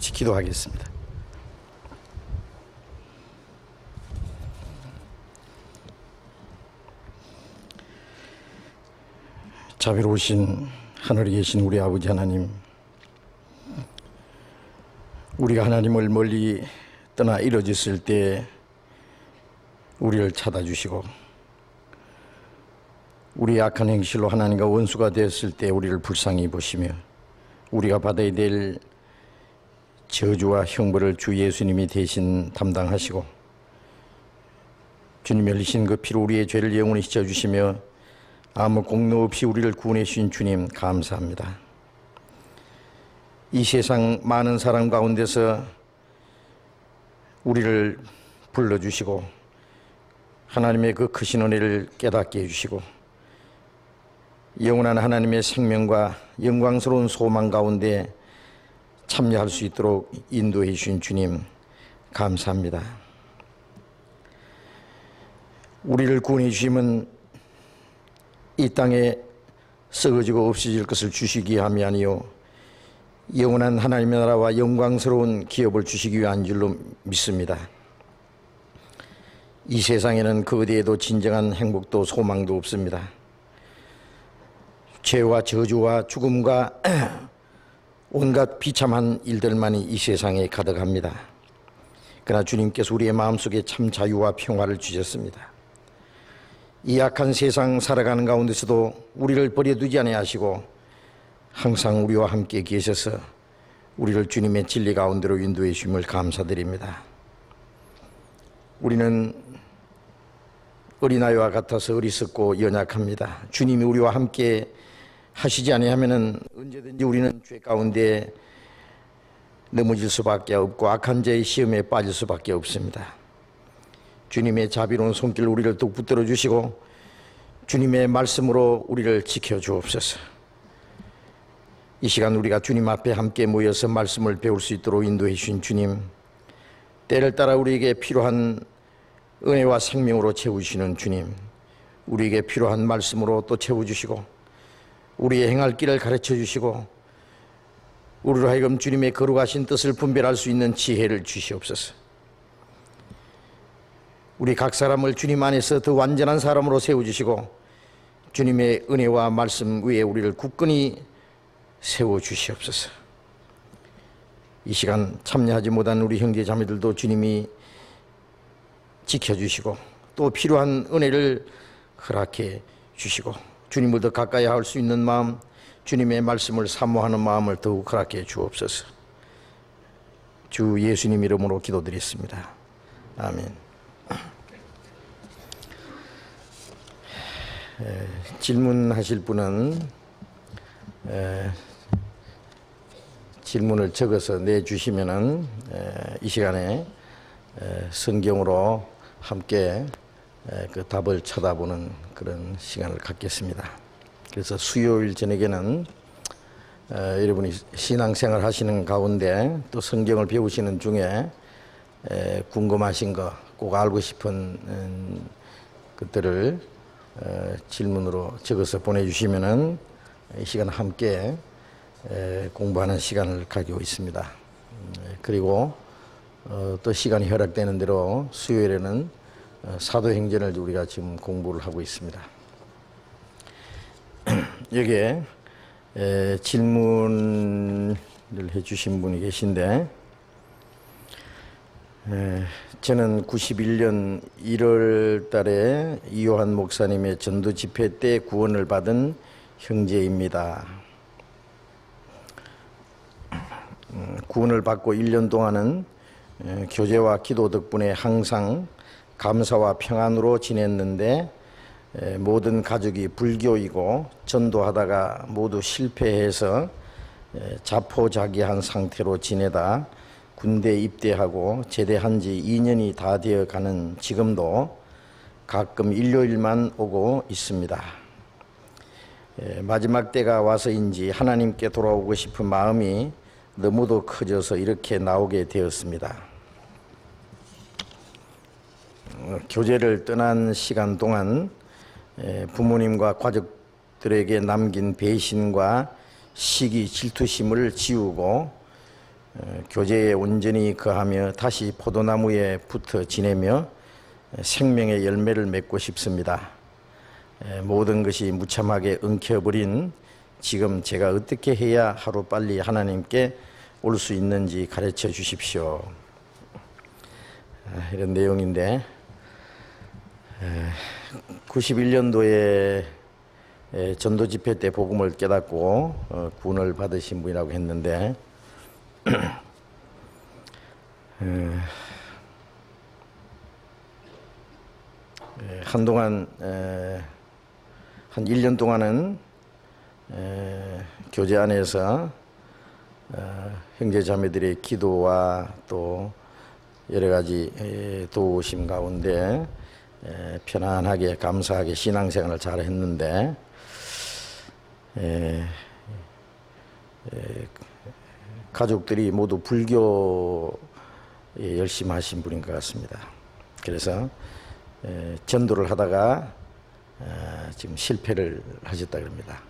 같이 기도하겠습니다. 자비로우신 하늘에 계신 우리 아버지 하나님, 우리가 하나님을 멀리 떠나 이뤄졌을 때 우리를 찾아주시고, 우리의 악한 행실로 하나님과 원수가 되었을 때 우리를 불쌍히 보시며 우리가 받아야 될 저주와 형벌을 주 예수님이 대신 담당하시고 주님이 흘리신 그 피로 우리의 죄를 영원히 씻어주시며 아무 공로 없이 우리를 구원해 주신 주님 감사합니다. 이 세상 많은 사람 가운데서 우리를 불러주시고 하나님의 그 크신 은혜를 깨닫게 해주시고 영원한 하나님의 생명과 영광스러운 소망 가운데 참여할 수 있도록 인도해 주신 주님 감사합니다. 우리를 구원해 주심은 이 땅에 썩어지고 없어질 것을 주시기 함이 아니요 영원한 하나님의 나라와 영광스러운 기업을 주시기 위한 줄로 믿습니다. 이 세상에는 그 어디에도 진정한 행복도 소망도 없습니다. 죄와 저주와 죽음과 온갖 비참한 일들만이 이 세상에 가득합니다. 그러나 주님께서 우리의 마음속에 참 자유와 평화를 주셨습니다. 이 악한 세상 살아가는 가운데서도 우리를 버려두지 아니하시고 항상 우리와 함께 계셔서 우리를 주님의 진리 가운데로 인도해 주심을 감사드립니다. 우리는 어린아이와 같아서 어리석고 연약합니다. 주님이 우리와 함께 하시지 아니하면은 언제든지 우리는 죄 가운데 넘어질 수밖에 없고 악한 자의 시험에 빠질 수밖에 없습니다. 주님의 자비로운 손길 우리를 뚝 붙들어 주시고 주님의 말씀으로 우리를 지켜 주옵소서. 이 시간 우리가 주님 앞에 함께 모여서 말씀을 배울 수 있도록 인도해 주신 주님, 때를 따라 우리에게 필요한 은혜와 생명으로 채우시는 주님, 우리에게 필요한 말씀으로 또 채워주시고 우리의 행할 길을 가르쳐 주시고 우리로 하여금 주님의 거룩하신 뜻을 분별할 수 있는 지혜를 주시옵소서. 우리 각 사람을 주님 안에서 더 완전한 사람으로 세워주시고 주님의 은혜와 말씀 위에 우리를 굳건히 세워주시옵소서. 이 시간 참여하지 못한 우리 형제 자매들도 주님이 지켜주시고 또 필요한 은혜를 허락해 주시고 주님을 더 가까이 할 수 있는 마음, 주님의 말씀을 사모하는 마음을 더욱 허락해 주옵소서. 주 예수님 이름으로 기도드렸습니다. 아멘. 질문하실 분은 질문을 적어서 내주시면은 이 시간에 성경으로 함께 그 답을 쳐다보는 그런 시간을 갖겠습니다. 그래서 수요일 저녁에는 여러분이 신앙생활 하시는 가운데 또 성경을 배우시는 중에 궁금하신 거, 꼭 알고 싶은 것들을 질문으로 적어서 보내주시면은 이 시간 함께 공부하는 시간을 가지고 있습니다. 그리고 또 시간이 허락되는 대로 수요일에는 사도행전을 우리가 지금 공부를 하고 있습니다. 여기에 질문을 해주신 분이 계신데 저는 91년 1월 달에 이요한 목사님의 전도 집회 때 구원을 받은 형제입니다. 구원을 받고 1년 동안은 교제와 기도 덕분에 항상 감사와 평안으로 지냈는데 모든 가족이 불교이고 전도하다가 모두 실패해서 자포자기한 상태로 지내다 군대 입대하고 제대한 지 2년이 다 되어 가는 지금도 가끔 일요일만 오고 있습니다. 마지막 때가 와서인지 하나님께 돌아오고 싶은 마음이 너무도 커져서 이렇게 나오게 되었습니다. 교제를 떠난 시간 동안 부모님과 가족들에게 남긴 배신과 시기, 질투심을 지우고 교제에 온전히 거하며 다시 포도나무에 붙어 지내며 생명의 열매를 맺고 싶습니다. 모든 것이 무참하게 엉켜버린 지금 제가 어떻게 해야 하루빨리 하나님께 올 수 있는지 가르쳐 주십시오. 이런 내용인데 91년도에 전도 집회 때 복음을 깨닫고 구원을 받으신 분이라고 했는데 한동안 한 1년 동안은 교제 안에서 형제 자매들의 기도와 또 여러 가지 도우심 가운데 편안하게 감사하게 신앙생활을 잘 했는데 가족들이 모두 불교에 열심히 하신 분인 것 같습니다. 그래서 전도를 하다가 지금 실패를 하셨다 그럽니다.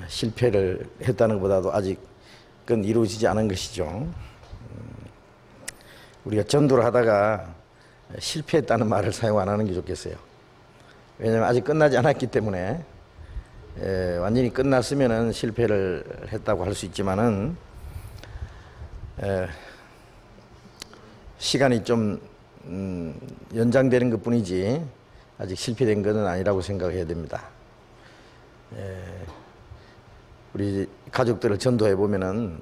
실패를 했다는 것보다도 아직은 이루어지지 않은 것이죠. 우리가 전도를 하다가 실패했다는 말을 사용 안 하는 게 좋겠어요. 왜냐하면 아직 끝나지 않았기 때문에 완전히 끝났으면은 실패를 했다고 할 수 있지만은 시간이 좀 연장되는 것 뿐이지 아직 실패된 것은 아니라고 생각해야 됩니다. 우리 가족들을 전도해 보면은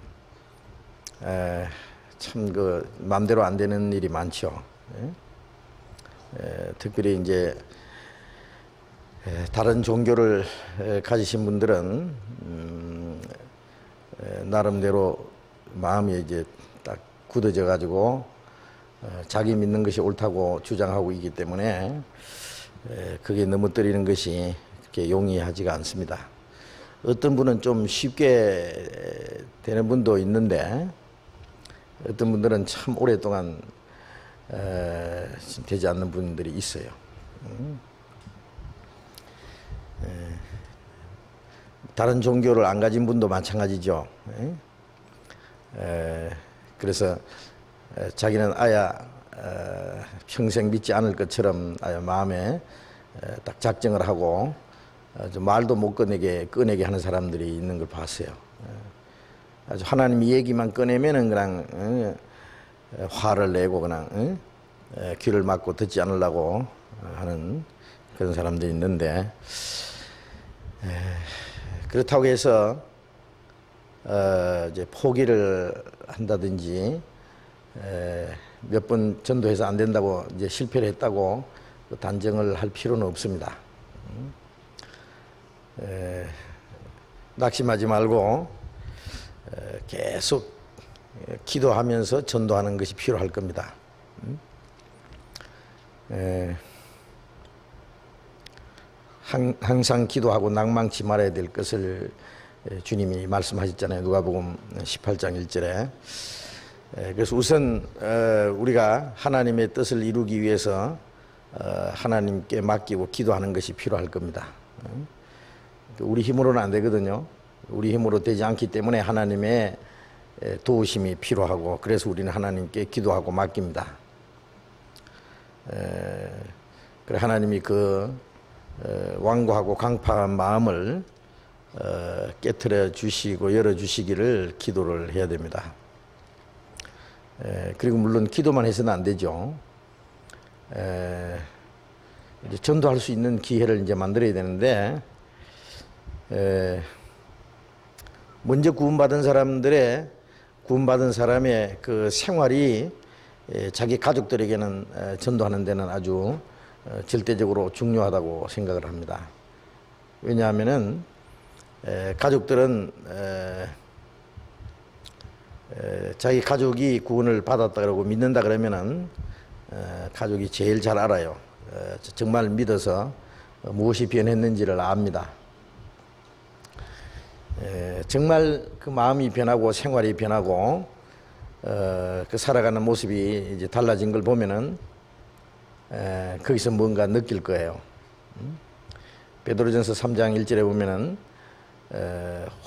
참 그 마음대로 안 되는 일이 많죠. 특별히 이제 다른 종교를 가지신 분들은 나름대로 마음이 이제 딱 굳어져 가지고 자기 믿는 것이 옳다고 주장하고 있기 때문에 그게 넘어뜨리는 것이 그렇게 용이하지가 않습니다. 어떤 분은 좀 쉽게 되는 분도 있는데 어떤 분들은 참 오랫동안 되지 않는 분들이 있어요. 다른 종교를 안 가진 분도 마찬가지죠. 그래서 자기는 아야 평생 믿지 않을 것처럼 아야 마음에 딱 작정을 하고 말도 못 꺼내게 하는 사람들이 있는 걸 봤어요. 아주 하나님 얘기만 꺼내면은 그냥 화를 내고 그냥 귀를 막고 듣지 않으려고 하는 그런 사람들이 있는데 그렇다고 해서 이제 포기를 한다든지 몇 번 전도해서 안 된다고 이제 실패를 했다고 단정을 할 필요는 없습니다. 낙심하지 말고 계속 기도하면서 전도하는 것이 필요할 겁니다. 항상 기도하고 낭망치 말아야 될 것을 주님이 말씀하셨잖아요. 누가복음 18장 1절에. 그래서 우선 우리가 하나님의 뜻을 이루기 위해서 하나님께 맡기고 기도하는 것이 필요할 겁니다. 우리 힘으로는 안 되거든요. 우리 힘으로 되지 않기 때문에 하나님의 도우심이 필요하고 그래서 우리는 하나님께 기도하고 맡깁니다. 그래 하나님이 그 완고하고 강팍한 마음을 깨트려 주시고 열어 주시기를 기도를 해야 됩니다. 그리고 물론 기도만 해서는 안 되죠. 이제 전도할 수 있는 기회를 이제 만들어야 되는데 먼저 구원받은 사람의 그 생활이 자기 가족들에게는 전도하는 데는 아주 절대적으로 중요하다고 생각을 합니다. 왜냐하면은 가족들은 자기 가족이 구원을 받았다 그러고 믿는다 그러면은 가족이 제일 잘 알아요. 정말 믿어서 무엇이 변했는지를 압니다. 정말 그 마음이 변하고 생활이 변하고 그 살아가는 모습이 이제 달라진 걸 보면은 거기서 뭔가 느낄 거예요. 베드로전서 3장 1절에 보면은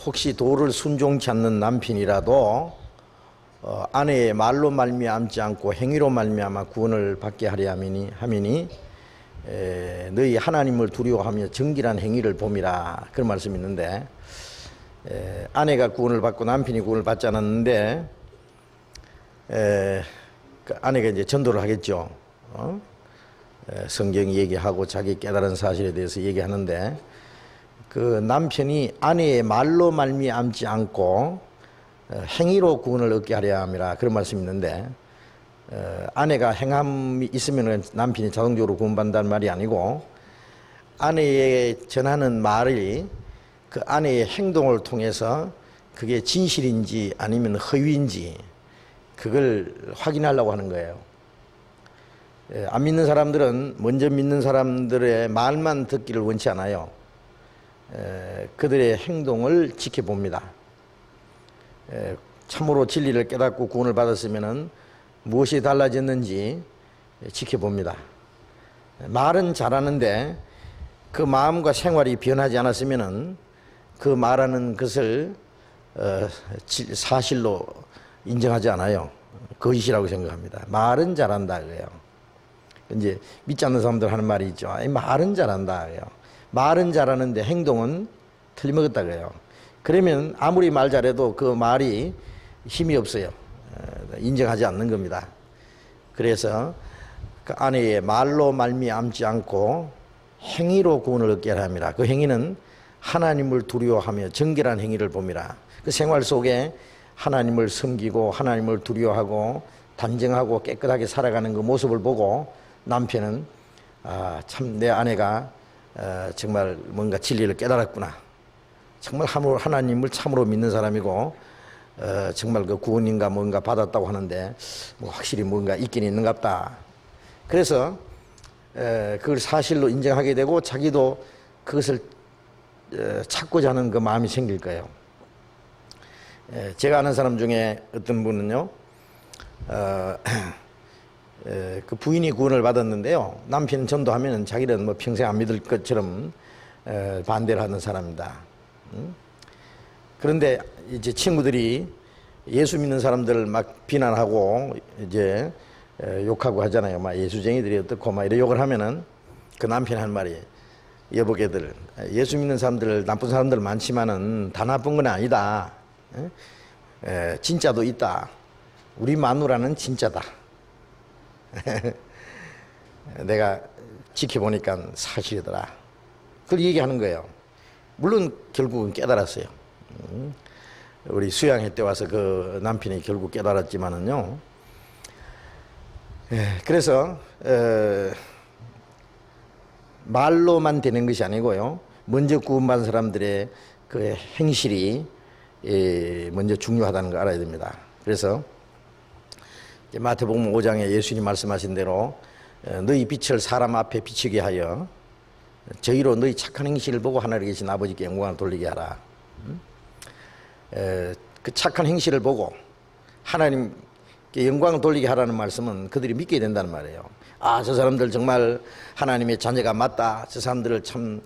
혹시 도를 순종치 않는 남편이라도 아내의 말로 말미암지 않고 행위로 말미암아 구원을 받게 하려 하미니 너희 하나님을 두려워하며 정결한 행위를 봄이라, 그런 말씀이 있는데, 아내가 구원을 받고 남편이 구원을 받지 않았는데 그 아내가 이제 전도를 하겠죠. 성경 얘기하고 자기 깨달은 사실에 대해서 얘기하는데, 그 남편이 아내의 말로 말미암지 않고 행위로 구원을 얻게 하려 함이라, 그런 말씀이 있는데, 아내가 행함이 있으면 남편이 자동적으로 구원받는다는 말이 아니고, 아내의 전하는 말이 그 아내의 행동을 통해서 그게 진실인지 아니면 허위인지 그걸 확인하려고 하는 거예요. 안 믿는 사람들은 먼저 믿는 사람들의 말만 듣기를 원치 않아요. 그들의 행동을 지켜봅니다. 참으로 진리를 깨닫고 구원을 받았으면 무엇이 달라졌는지 지켜봅니다. 말은 잘하는데 그 마음과 생활이 변하지 않았으면 그 말하는 것을 사실로 인정하지 않아요. 거짓이라고 생각합니다. 말은 잘한다 그래요. 이제 믿지 않는 사람들 하는 말이 있죠. 말은 잘한다 그래요. 말은 잘하는데 행동은 틀림없다 그래요. 그러면 아무리 말 잘해도 그 말이 힘이 없어요. 인정하지 않는 겁니다. 그래서 그 아내의 말로 말미암지 않고 행위로 구원을 얻게 하라 함이라. 그 행위는 하나님을 두려워하며 정결한 행위를 봄이라. 그 생활 속에 하나님을 섬기고 하나님을 두려워하고 단정하고 깨끗하게 살아가는 그 모습을 보고 남편은 참 내 아내가 정말 뭔가 진리를 깨달았구나, 정말 하나님을 참으로 믿는 사람이고 정말 그 구원인가 뭔가 받았다고 하는데 뭐 확실히 뭔가 있긴 있는갑다. 그래서 그걸 사실로 인정하게 되고 자기도 그것을 찾고자 하는 그 마음이 생길 거예요. 제가 아는 사람 중에 어떤 분은요, 그 부인이 구원을 받았는데요, 남편 전도하면 자기는 뭐 평생 안 믿을 것처럼 반대를 하는 사람입니다. 그런데 이제 친구들이 예수 믿는 사람들을 막 비난하고 이제 욕하고 하잖아요. 막 예수쟁이들이 어떻고 막 이래 욕을 하면은 그 남편이 한 말이, 여보게들, 예수 믿는 사람들 나쁜 사람들 많지만은 다 나쁜 건 아니다. 진짜도 있다. 우리 마누라는 진짜다. 내가 지켜보니까 사실이더라. 그걸 얘기하는 거예요. 물론 결국은 깨달았어요. 우리 수양회 때 와서 그 남편이 결국 깨달았지만은요. 그래서 말로만 되는 것이 아니고요, 먼저 구원받은 사람들의 그 행실이 먼저 중요하다는 걸 알아야 됩니다. 그래서 마태복음 5장에 예수님 말씀하신 대로 너희 빛을 사람 앞에 비추게 하여 저희로 너희 착한 행실을 보고 하늘에 계신 아버지께 영광을 돌리게 하라. 그 착한 행실을 보고 하나님께 영광을 돌리게 하라는 말씀은 그들이 믿게 된다는 말이에요. 아, 저 사람들 정말 하나님의 자녀가 맞다, 저 사람들을 참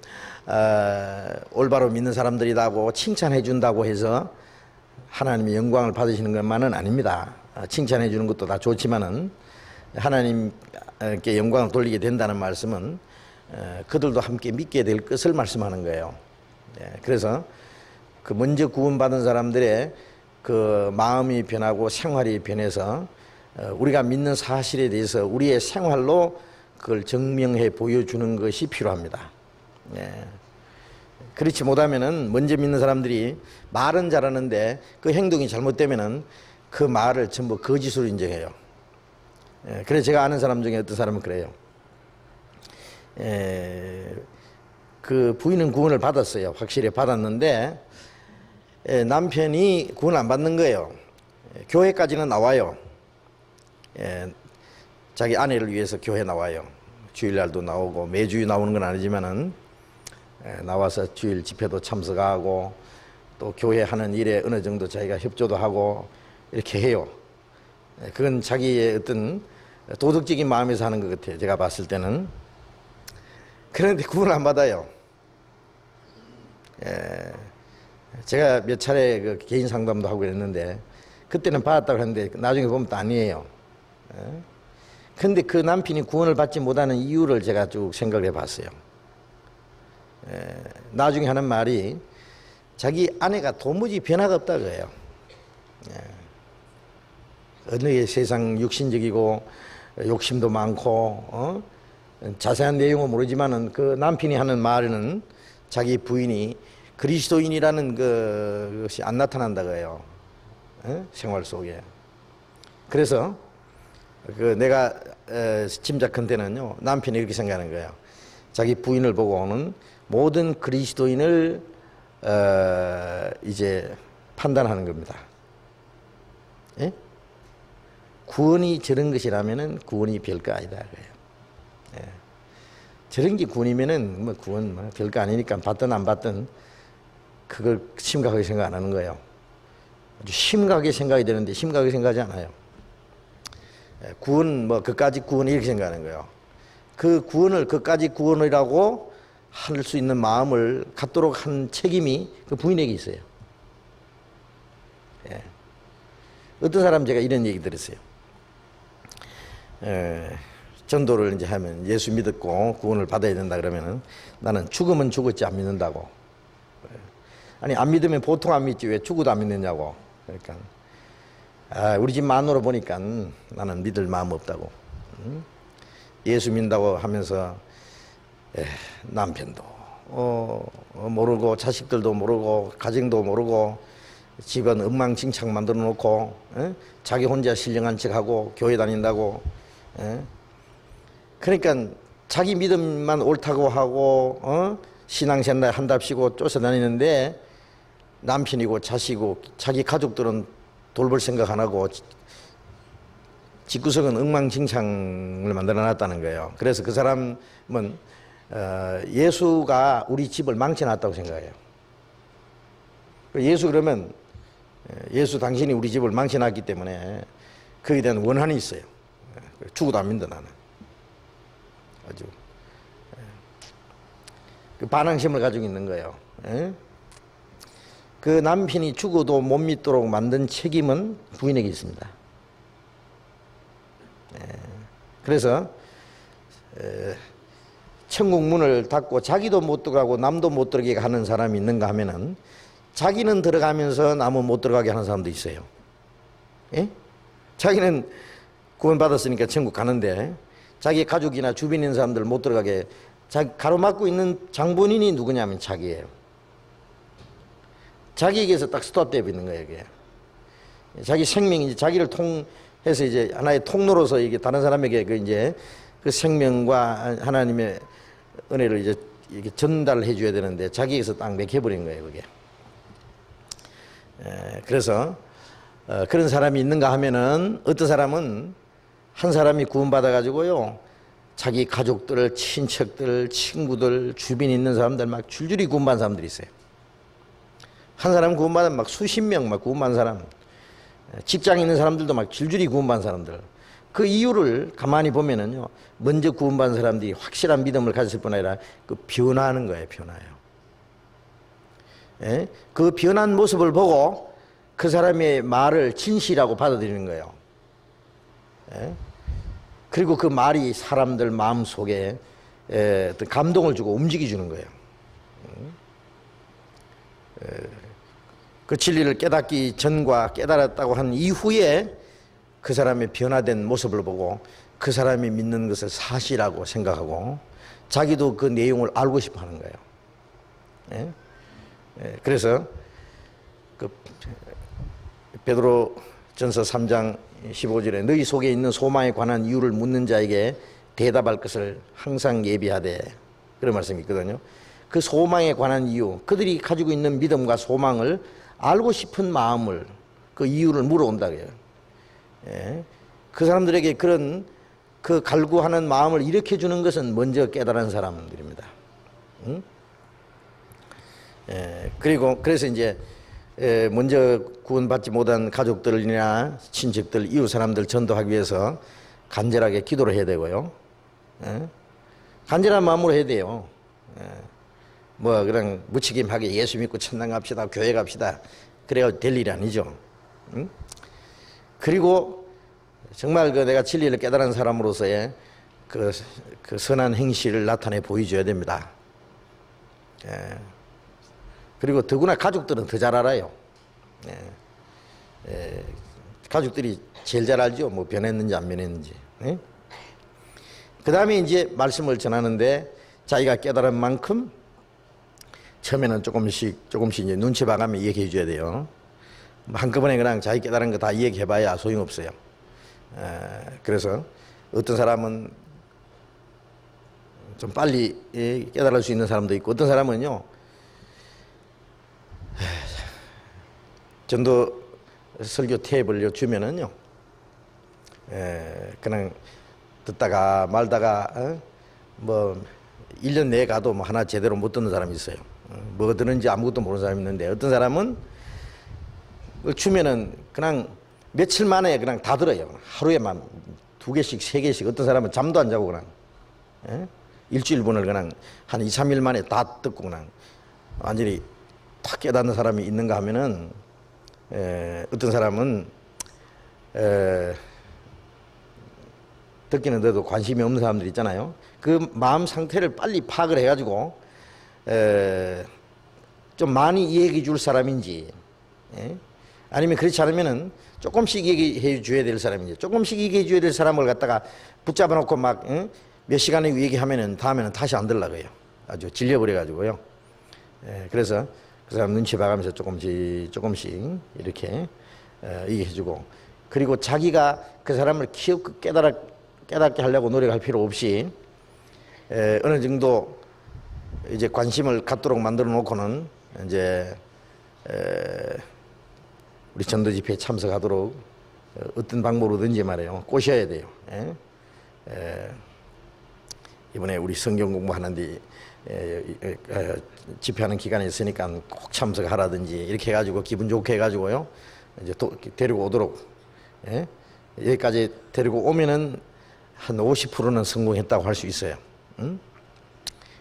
올바로 믿는 사람들이라고 칭찬해 준다고 해서 하나님의 영광을 받으시는 것만은 아닙니다. 칭찬해 주는 것도 다 좋지만은 하나님께 영광을 돌리게 된다는 말씀은 그들도 함께 믿게 될 것을 말씀하는 거예요. 그래서 그 먼저 구원받은 사람들의 그 마음이 변하고 생활이 변해서 우리가 믿는 사실에 대해서 우리의 생활로 그걸 증명해 보여주는 것이 필요합니다. 그렇지 못하면은 먼저 믿는 사람들이 말은 잘하는데 그 행동이 잘못되면은 그 말을 전부 거짓으로 인정해요. 그래서 제가 아는 사람 중에 어떤 사람은 그래요. 그 부인은 구원을 받았어요. 확실히 받았는데 남편이 구원 안 받는 거예요. 교회까지는 나와요. 자기 아내를 위해서 교회 나와요. 주일날도 나오고 매주 나오는 건 아니지만은 나와서 주일 집회도 참석하고 또 교회 하는 일에 어느 정도 자기가 협조도 하고 이렇게 해요. 그건 자기의 어떤 도덕적인 마음에서 하는 것 같아요. 제가 봤을 때는. 그런데 구원 안 받아요. 제가 몇 차례 그 개인 상담도 하고 그랬는데 그때는 받았다고 했는데 나중에 보면 또 아니에요. 근데 그 남편이 구원을 받지 못하는 이유를 제가 쭉 생각을 해봤어요. 나중에 하는 말이 자기 아내가 도무지 변화가 없다 그래요. 어느 세상 육신적이고 욕심도 많고 자세한 내용은 모르지만은 그 남편이 하는 말은 자기 부인이 그리스도인이라는 것이 안 나타난다 그래요. 생활 속에. 그래서 그 내가 짐작한 데는요, 남편이 이렇게 생각하는 거예요. 자기 부인을 보고는 모든 그리스도인을 이제 판단하는 겁니다. 예? 구원이 저런 것이라면은 구원이 별거 아니다 그래요. 예. 저런 게 구원이면은 뭐 구원 뭐 별거 아니니까 받든 안 받든 그걸 심각하게 생각 안 하는 거예요. 아주 심각하게 생각이 되는데 심각하게 생각하지 않아요. 구원 뭐 그까지 구원 이렇게 생각하는 거예요. 그 구원을 그까지 구원이라고 할 수 있는 마음을 갖도록 한 책임이 그 부인에게 있어요. 예. 어떤 사람 제가 이런 얘기 들었어요. 전도를 이제 하면 예수 믿었고 구원을 받아야 된다 그러면은 나는 죽으면 죽었지 안 믿는다고. 아니 안 믿으면 보통 안 믿지 왜 죽어도 안 믿느냐고. 그러니까 우리 집 마누라 보니까 나는 믿을 마음 없다고. 예수 믿는다고 하면서 남편도 모르고 자식들도 모르고 가정도 모르고 집은 엉망진창 만들어 놓고 자기 혼자 신령한 척하고 교회 다닌다고. 그러니까 자기 믿음만 옳다고 하고 신앙생활 한답시고 쫓아다니는데 남편이고 자식이고 자기 가족들은 돌볼 생각 안 하고 집구석은 엉망진창을 만들어 놨다는 거예요. 그래서 그 사람은 예수가 우리 집을 망쳐놨다고 생각해요. 예수 그러면 예수 당신이 우리 집을 망쳐놨기 때문에 거기에 대한 원한이 있어요. 죽어도 안 믿어 나는. 아주 그 반항심을 가지고 있는 거예요. 그 남편이 죽어도 못 믿도록 만든 책임은 부인에게 있습니다. 그래서 천국 문을 닫고 자기도 못 들어가고 남도 못 들어가게 하는 사람이 있는가 하면은 자기는 들어가면서 남은 못 들어가게 하는 사람도 있어요. 예? 자기는 구원받았으니까 천국 가는데 자기 가족이나 주변에 있는 사람들 못 들어가게 가로막고 있는 장본인이 누구냐면 자기예요. 자기에게서 딱 스톱되어 있는 거예요. 이게. 자기 생명이 이제 자기를 통해서 이제 하나의 통로로서 이게 다른 사람에게 그 생명과 하나님의 은혜를 이제 이렇게 전달해 줘야 되는데 자기에게서 딱 맥혀버린 거예요. 그게. 그래서 그런 사람이 있는가 하면은 어떤 사람은 한 사람이 구원받아 가지고요 자기 가족들, 친척들, 친구들, 주변에 있는 사람들 막 줄줄이 구원받은 사람들이 있어요. 한 사람 구원받으면 막 수십 명 막 구원받은 사람, 직장에 있는 사람들도 막 줄줄이 구원받은 사람들. 그 이유를 가만히 보면은요, 먼저 구원받은 사람들이 확실한 믿음을 가졌을 뿐 아니라 그 변화하는 거예요, 변화요. 예? 그 변한 모습을 보고 그 사람의 말을 진실이라고 받아들이는 거예요. 예? 그리고 그 말이 사람들 마음 속에 어떤 감동을 주고 움직여주는 거예요. 그 진리를 깨닫기 전과 깨달았다고 한 이후에 그 사람의 변화된 모습을 보고 그 사람이 믿는 것을 사실이라고 생각하고 자기도 그 내용을 알고 싶어 하는 거예요. 예? 그래서 그 베드로전서 3장 15절에 너희 속에 있는 소망에 관한 이유를 묻는 자에게 대답할 것을 항상 예비하되 그런 말씀이 있거든요. 그 소망에 관한 이유, 그들이 가지고 있는 믿음과 소망을 알고 싶은 마음을 그 이유를 물어온다 그래요. 예. 그 사람들에게 그런 그 갈구하는 마음을 일으켜 주는 것은 먼저 깨달은 사람들입니다. 응? 그래서 이제 먼저 구원받지 못한 가족들이나 친척들, 이웃 사람들 전도하기 위해서 간절하게 기도를 해야 되고요. 간절한 마음으로 해야 돼요. 뭐 그냥 무책임하게 예수 믿고 천당 갑시다, 교회 갑시다, 그래야 될 일이 아니죠. 응? 그리고 정말 그 내가 진리를 깨달은 사람으로서의 그 선한 행실을 나타내 보여줘야 됩니다. 예. 그리고 더구나 가족들은 더 잘 알아요. 예. 예. 가족들이 제일 잘 알죠. 뭐 변했는지 안 변했는지. 예? 그 다음에 이제 말씀을 전하는데 자기가 깨달은 만큼 처음에는 조금씩 이제 눈치 봐가며 얘기해 줘야 돼요. 한꺼번에 그냥 자기 깨달은 거 다 얘기해 봐야 소용없어요. 그래서 어떤 사람은 좀 빨리 깨달을 수 있는 사람도 있고, 어떤 사람은요, 전도 설교 탭을 주면은요, 그냥 듣다가 말다가 뭐 1년 내에 가도 뭐 하나 제대로 못 듣는 사람이 있어요. 뭐 듣는지 아무것도 모르는 사람이 있는데, 어떤 사람은 주면은 그냥 며칠 만에 그냥 다 들어요. 하루에만 2개씩 3개씩. 어떤 사람은 잠도 안 자고 그냥 일주일분을 그냥 한 2, 3일 만에 다 듣고 그냥 완전히 탁 깨닫는 사람이 있는가 하면은, 어떤 사람은 듣기는 들어도 관심이 없는 사람들 있잖아요. 그 마음 상태를 빨리 파악을 해가지고 좀 많이 얘기해 줄 사람인지, 아니면 그렇지 않으면은 조금씩 얘기해 줘야 될 사람인지, 조금씩 얘기해 줘야 될 사람을 갖다가 붙잡아 놓고 막 몇 시간에 얘기하면은 다음에는 다시 안 들라고요. 아주 질려버려 가지고요. 그래서 그 사람 눈치 봐가면서 조금씩 이렇게 얘기해 주고, 그리고 자기가 그 사람을 키우고 깨닫게 하려고 노력할 필요 없이 어느 정도 이제 관심을 갖도록 만들어 놓고는 이제 우리 전도 집회에 참석하도록 어떤 방법으로든지 말이에요, 꼬셔야 돼요. 이번에 우리 성경 공부하는데 집회하는 기간이 있으니까 꼭 참석하라든지 이렇게 해가지고 기분 좋게 해가지고요, 이제 데리고 오도록, 여기까지 데리고 오면은 한 50%는 성공했다고 할 수 있어요.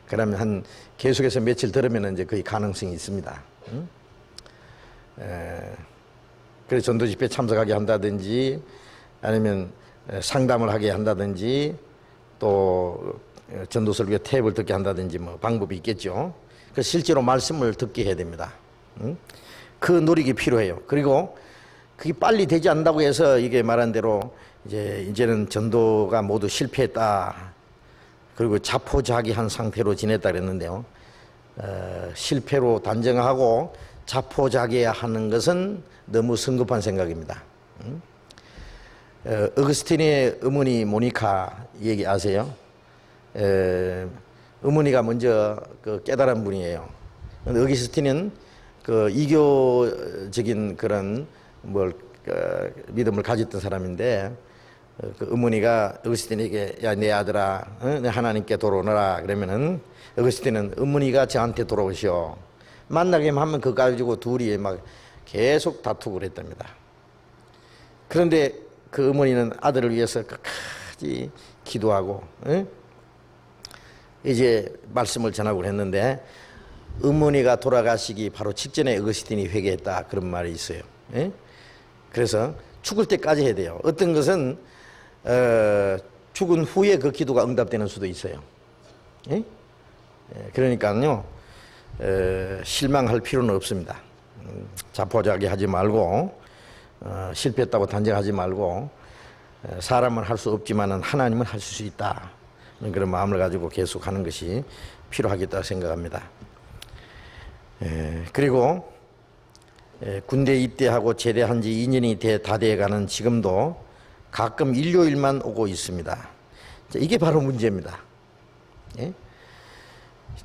그러면 한 계속해서 며칠 들으면 이제 거의 가능성이 있습니다. 그래서 전도 집회 참석하게 한다든지, 아니면 상담을 하게 한다든지, 또 전도 설교 탭을 듣게 한다든지 뭐 방법이 있겠죠. 그래서 실제로 말씀을 듣게 해야 됩니다. 그 노력이 필요해요. 그리고 그게 빨리 되지 않는다고 해서 이게 말한 대로 이제는 전도가 모두 실패했다, 그리고 자포자기한 상태로 지냈다 그랬는데요. 실패로 단정하고 자포자기하는 것은 너무 성급한 생각입니다. 어거스틴의 어머니 모니카 얘기 아세요? 어머니가 먼저 그 깨달은 분이에요. 어거스틴은 그 이교적인 그런 믿음을 가졌던 사람인데, 그 어머니가 어거스틴에게 야, 내 아들아, 내 하나님께 돌아오너라 그러면은 어거스틴은 어머니가 저한테 돌아오시오. 만나게 하면 그거 가지고 둘이 막 계속 다투고 그랬답니다. 그런데 그 어머니는 아들을 위해서 끝까지 기도하고 이제 말씀을 전하고 했는데, 어머니가 돌아가시기 바로 직전에 어거스틴이 회개했다, 그런 말이 있어요. 그래서 죽을 때까지 해야 돼요. 어떤 것은 죽은 후에 그 기도가 응답되는 수도 있어요. 그러니까요, 실망할 필요는 없습니다. 자포자기하지 말고, 실패했다고 단정하지 말고, 사람은 할 수 없지만은 하나님은 할 수 있다, 그런 마음을 가지고 계속하는 것이 필요하겠다 생각합니다. 그리고 군대 입대하고 제대한 지 2년이 다 돼가는 지금도 가끔 일요일만 오고 있습니다. 이게 바로 문제입니다.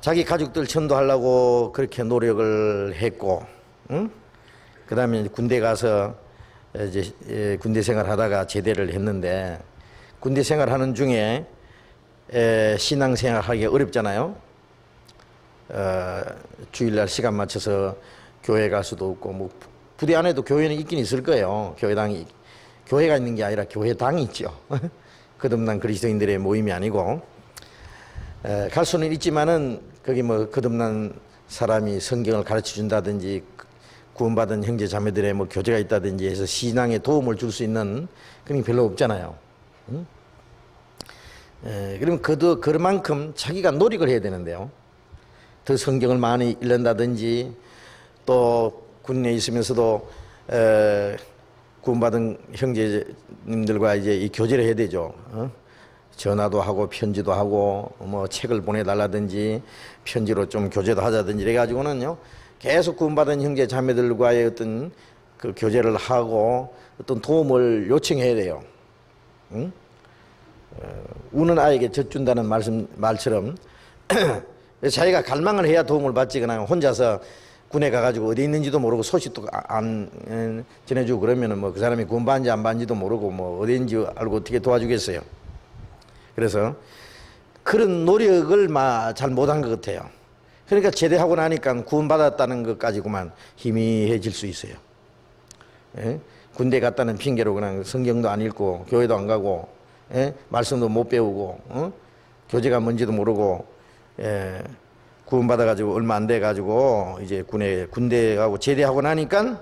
자기 가족들 전도하려고 그렇게 노력을 했고, 그 다음에 군대 가서 이제 군대 생활 하다가 제대를 했는데, 군대 생활 하는 중에 신앙 생활 하기 어렵잖아요. 주일날 시간 맞춰서 교회 갈 수도 없고, 뭐 부대 안에도 교회는 있긴 있을 거예요. 교회가 있는 게 아니라 교회당이 있죠. 거듭난 그리스도인들의 모임이 아니고, 갈 수는 있지만은 거기 뭐 거듭난 사람이 성경을 가르쳐 준다든지 구원받은 형제 자매들의 뭐 교제가 있다든지 해서 신앙에 도움을 줄 수 있는 그런 게 별로 없잖아요. 응? 그러면 그만큼 자기가 노력을 해야 되는데요. 더 성경을 많이 읽는다든지 또 군에 있으면서도 구원받은 형제님들과 이제 이 교제를 해야 되죠. 전화도 하고 편지도 하고 뭐 책을 보내달라든지 편지로 좀 교제도 하자든지 이래가지고는요 계속 구원받은 형제 자매들과의 어떤 그 교제를 하고 어떤 도움을 요청해야 돼요. 응? 우는 아이에게 젖 준다는 말처럼 자기가 갈망을 해야 도움을 받지, 그냥 혼자서 군에 가가지고 어디 있는지도 모르고 소식도 안 전해주고 그러면은 뭐 그 사람이 구원받은지 안 받은지도 모르고 뭐 어디인지 알고 어떻게 도와주겠어요. 그래서 그런 노력을 잘 못한 것 같아요. 그러니까 제대하고 나니까 구원받았다는 것까지구만 희미해질 수 있어요. 예? 군대 갔다는 핑계로 그냥 성경도 안 읽고 교회도 안 가고, 예? 말씀도 못 배우고, 교제가 뭔지도 모르고, 구원받아가지고 얼마 안 돼가지고 이제 군대 가고 제대하고 나니까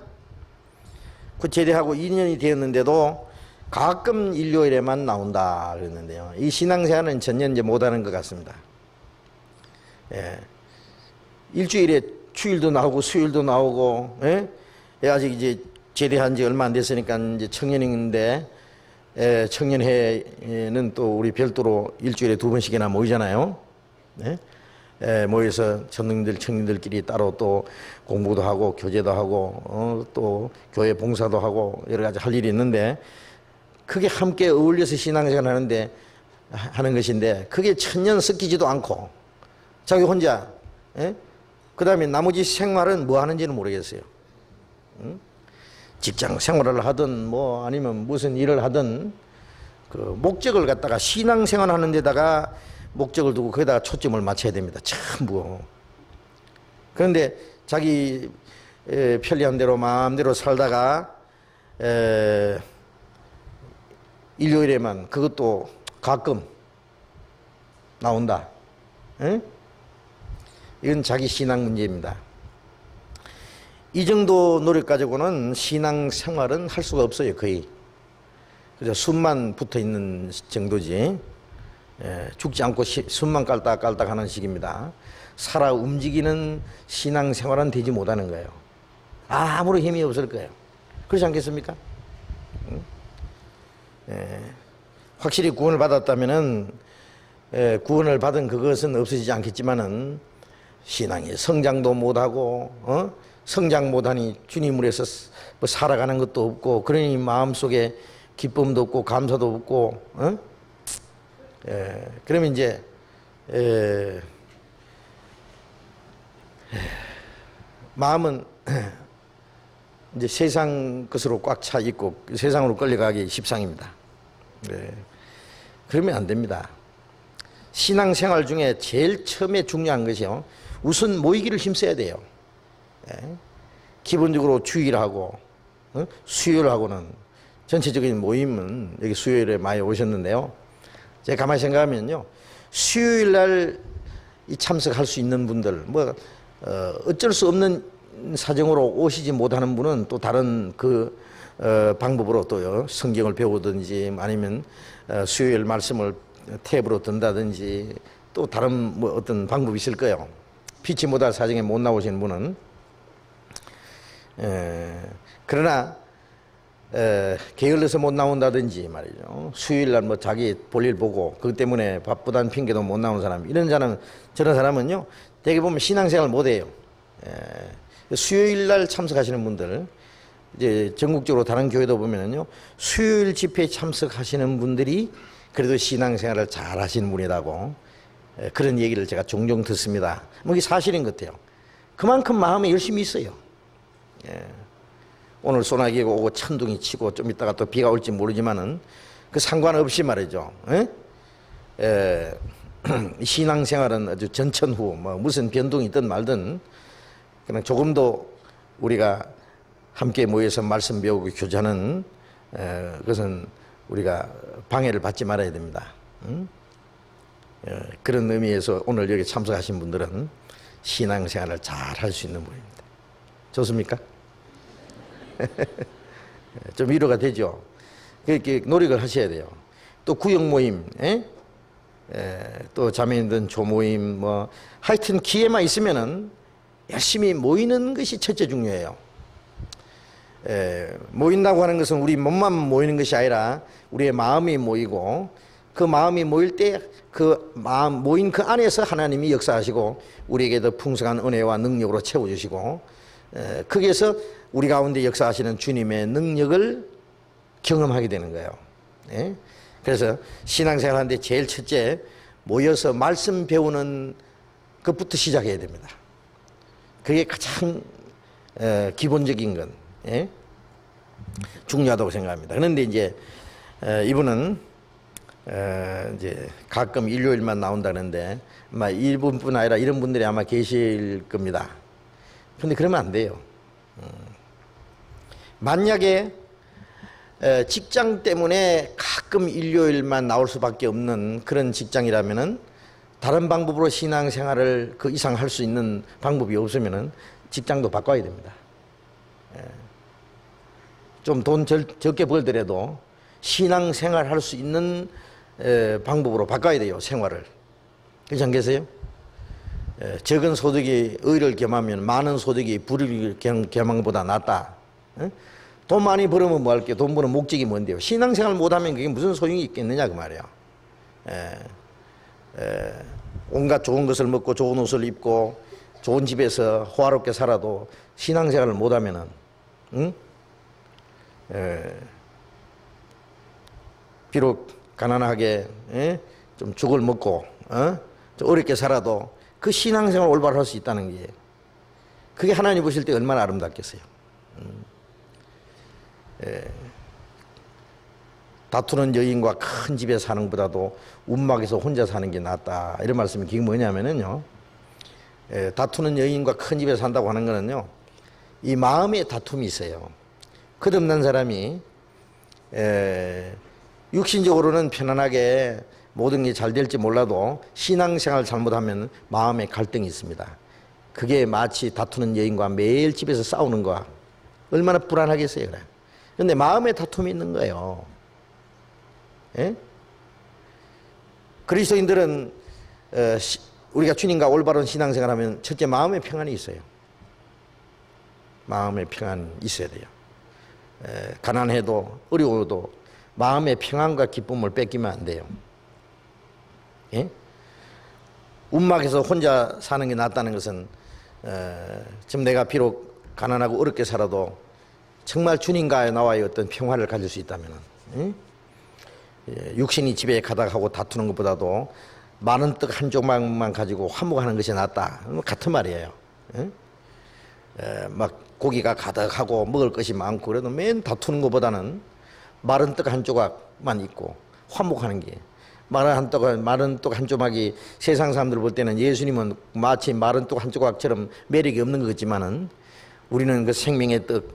그 제대하고 2년이 되었는데도 가끔 일요일에만 나온다 그랬는데요. 이 신앙생활은 전혀 이제 못하는 것 같습니다. 일주일에 주일도 나오고 수요일도 나오고, 아직 이제 제대한 지 얼마 안 됐으니까 이제 청년인데, 청년회는 또 우리 별도로 일주일에 2번씩이나 모이잖아요. 모여서 청년들끼리 따로 또 공부도 하고 교제도 하고 또 교회 봉사도 하고 여러 가지 할 일이 있는데, 그게 함께 어울려서 신앙생활 하는 것인데 그게 천년 섞이지도 않고 자기 혼자, 그 다음에 나머지 생활은 뭐 하는지는 모르겠어요. 직장 생활을 하든 뭐 아니면 무슨 일을 하든 그 목적을 갖다가 신앙생활 하는 데다가 목적을 두고 거기다가 초점을 맞춰야 됩니다. 전부. 그런데 자기 편리한 대로 마음대로 살다가 일요일에만, 그것도 가끔 나온다. 이건 자기 신앙 문제입니다. 이 정도 노력 가지고는 신앙생활은 할 수가 없어요. 거의. 그래서 숨만 붙어 있는 정도지, 죽지 않고 숨만 깔딱깔딱 하는 식입니다. 살아 움직이는 신앙생활은 되지 못하는 거예요. 아무런 힘이 없을 거예요. 그렇지 않겠습니까? 확실히 구원을 받았다면은 구원을 받은 그것은 없어지지 않겠지만은 신앙이 성장도 못하고, 성장 못하니 주님을 위해서 뭐 살아가는 것도 없고, 그러니 마음속에 기쁨도 없고 감사도 없고, 그러면 이제 마음은 이제 세상 것으로 꽉 차 있고 세상으로 끌려가기 십상입니다. 그러면 안 됩니다. 신앙생활 중에 제일 처음에 중요한 것이요, 우선 모이기를 힘써야 돼요. 기본적으로 주일하고 수요일하고는, 전체적인 모임은 여기 수요일에 많이 오셨는데요, 제가 가만히 생각하면요, 수요일날 참석할 수 있는 분들, 뭐 어쩔 수 없는 사정으로 오시지 못하는 분은 또 다른 방법으로 또요, 성경을 배우든지 아니면 수요일 말씀을 탭으로 든다든지 또 다른 뭐 어떤 방법이 있을 거예요. 피치 못할 사정에 못 나오시는 분은. 그러나 게을러서 못 나온다든지 말이죠, 수요일날 뭐 자기 볼일 보고 그것 때문에 바쁘다는 핑계도 못 나오는 사람, 저런 사람은요 대개 보면 신앙생활 못해요. 수요일날 참석하시는 분들, 이제 전국적으로 다른 교회도 보면은요, 수요일 집회에 참석하시는 분들이 그래도 신앙생활을 잘 하시는 분이라고, 그런 얘기를 제가 종종 듣습니다. 뭐 이게 사실인 것 같아요. 그만큼 마음에 열심히 있어요. 오늘 소나기가 오고 천둥이 치고 좀 이따가 또 비가 올지 모르지만은 그 상관없이 말이죠. 신앙생활은 아주 전천후 뭐 무슨 변동이 있든 말든 그냥 조금도 우리가 함께 모여서 말씀 배우고 교제하는 그것은 우리가 방해를 받지 말아야 됩니다. 그런 의미에서 오늘 여기 참석하신 분들은 신앙생활을 잘 할 수 있는 분입니다. 좋습니까? 좀 위로가 되죠. 그렇게 노력을 하셔야 돼요. 또 구역 모임, 또 자매님들 조모임, 뭐 하여튼 기회만 있으면은 열심히 모이는 것이 첫째 중요해요. 모인다고 하는 것은 우리 몸만 모이는 것이 아니라 우리의 마음이 모이고, 그 마음이 모일 때 그 마음 모인 그 안에서 하나님이 역사하시고 우리에게 더 풍성한 은혜와 능력으로 채워주시고, 거기에서 우리 가운데 역사하시는 주님의 능력을 경험하게 되는 거예요. 그래서 신앙생활 하는데 제일 첫째, 모여서 말씀 배우는 것부터 시작해야 됩니다. 그게 가장 기본적인 건 중요하다고 생각합니다. 그런데 이제 이분은 이제 가끔 일요일만 나온다는데 아마 이분뿐 아니라 이런 분들이 아마 계실 겁니다. 그런데 그러면 안 돼요. 만약에 직장 때문에 가끔 일요일만 나올 수밖에 없는 그런 직장이라면은, 다른 방법으로 신앙생활을 그 이상 할 수 있는 방법이 없으면은 직장도 바꿔야 됩니다. 좀 돈 적게 벌더라도 신앙생활 할 수 있는 방법으로 바꿔야 돼요, 생활을. 그렇지 않겠어요? 적은 소득이 의를 겸하면 많은 소득이 불의를 겸한 것보다 낫다. 돈 많이 벌으면 뭐 할게요? 돈 버는 목적이 뭔데요? 신앙생활 못하면 그게 무슨 소용이 있겠느냐 그 말이에요. 온갖 좋은 것을 먹고 좋은 옷을 입고 좋은 집에서 호화롭게 살아도 신앙생활을 못하면은, 비록 가난하게 좀 죽을 먹고 좀 어렵게 살아도 그 신앙생활을 올바로 할 수 있다는 게, 그게 하나님 보실 때 얼마나 아름답겠어요. 다투는 여인과 큰 집에 사는 것보다도 움막에서 혼자 사는 게 낫다, 이런 말씀이 그게 뭐냐면은요, 다투는 여인과 큰 집에 산다고 하는 거는요, 이 마음의 다툼이 있어요. 거듭난 사람이 육신적으로는 편안하게 모든 게 잘 될지 몰라도 신앙생활 잘못하면 마음에 갈등이 있습니다. 그게 마치 다투는 여인과 매일 집에서 싸우는 거야. 얼마나 불안하겠어요. 그래. 그런데 마음에 다툼이 있는 거예요. 그리스도인들은 우리가 주님과 올바른 신앙생활하면 첫째 마음의 평안이 있어요. 마음의 평안이 있어야 돼요. 가난해도 어려워도 마음의 평안과 기쁨을 뺏기면 안 돼요. 움막에서 혼자 사는 게 낫다는 것은, 지금 내가 비록 가난하고 어렵게 살아도 정말 주님과 나와의 어떤 평화를 가질 수 있다면, 육신이 집에 가득하고 다투는 것보다도 많은 떡 한 조각만 가지고 화목하는 것이 낫다, 같은 말이에요. 막 고기가 가득하고 먹을 것이 많고 그래도 맨 다투는 것보다는 마른 떡 한 조각만 있고 화목하는 게, 마른 떡 한 조각이 세상 사람들 볼 때는 예수님은 마치 마른 떡 한 조각처럼 매력이 없는 것 같지만은, 우리는 그 생명의 떡,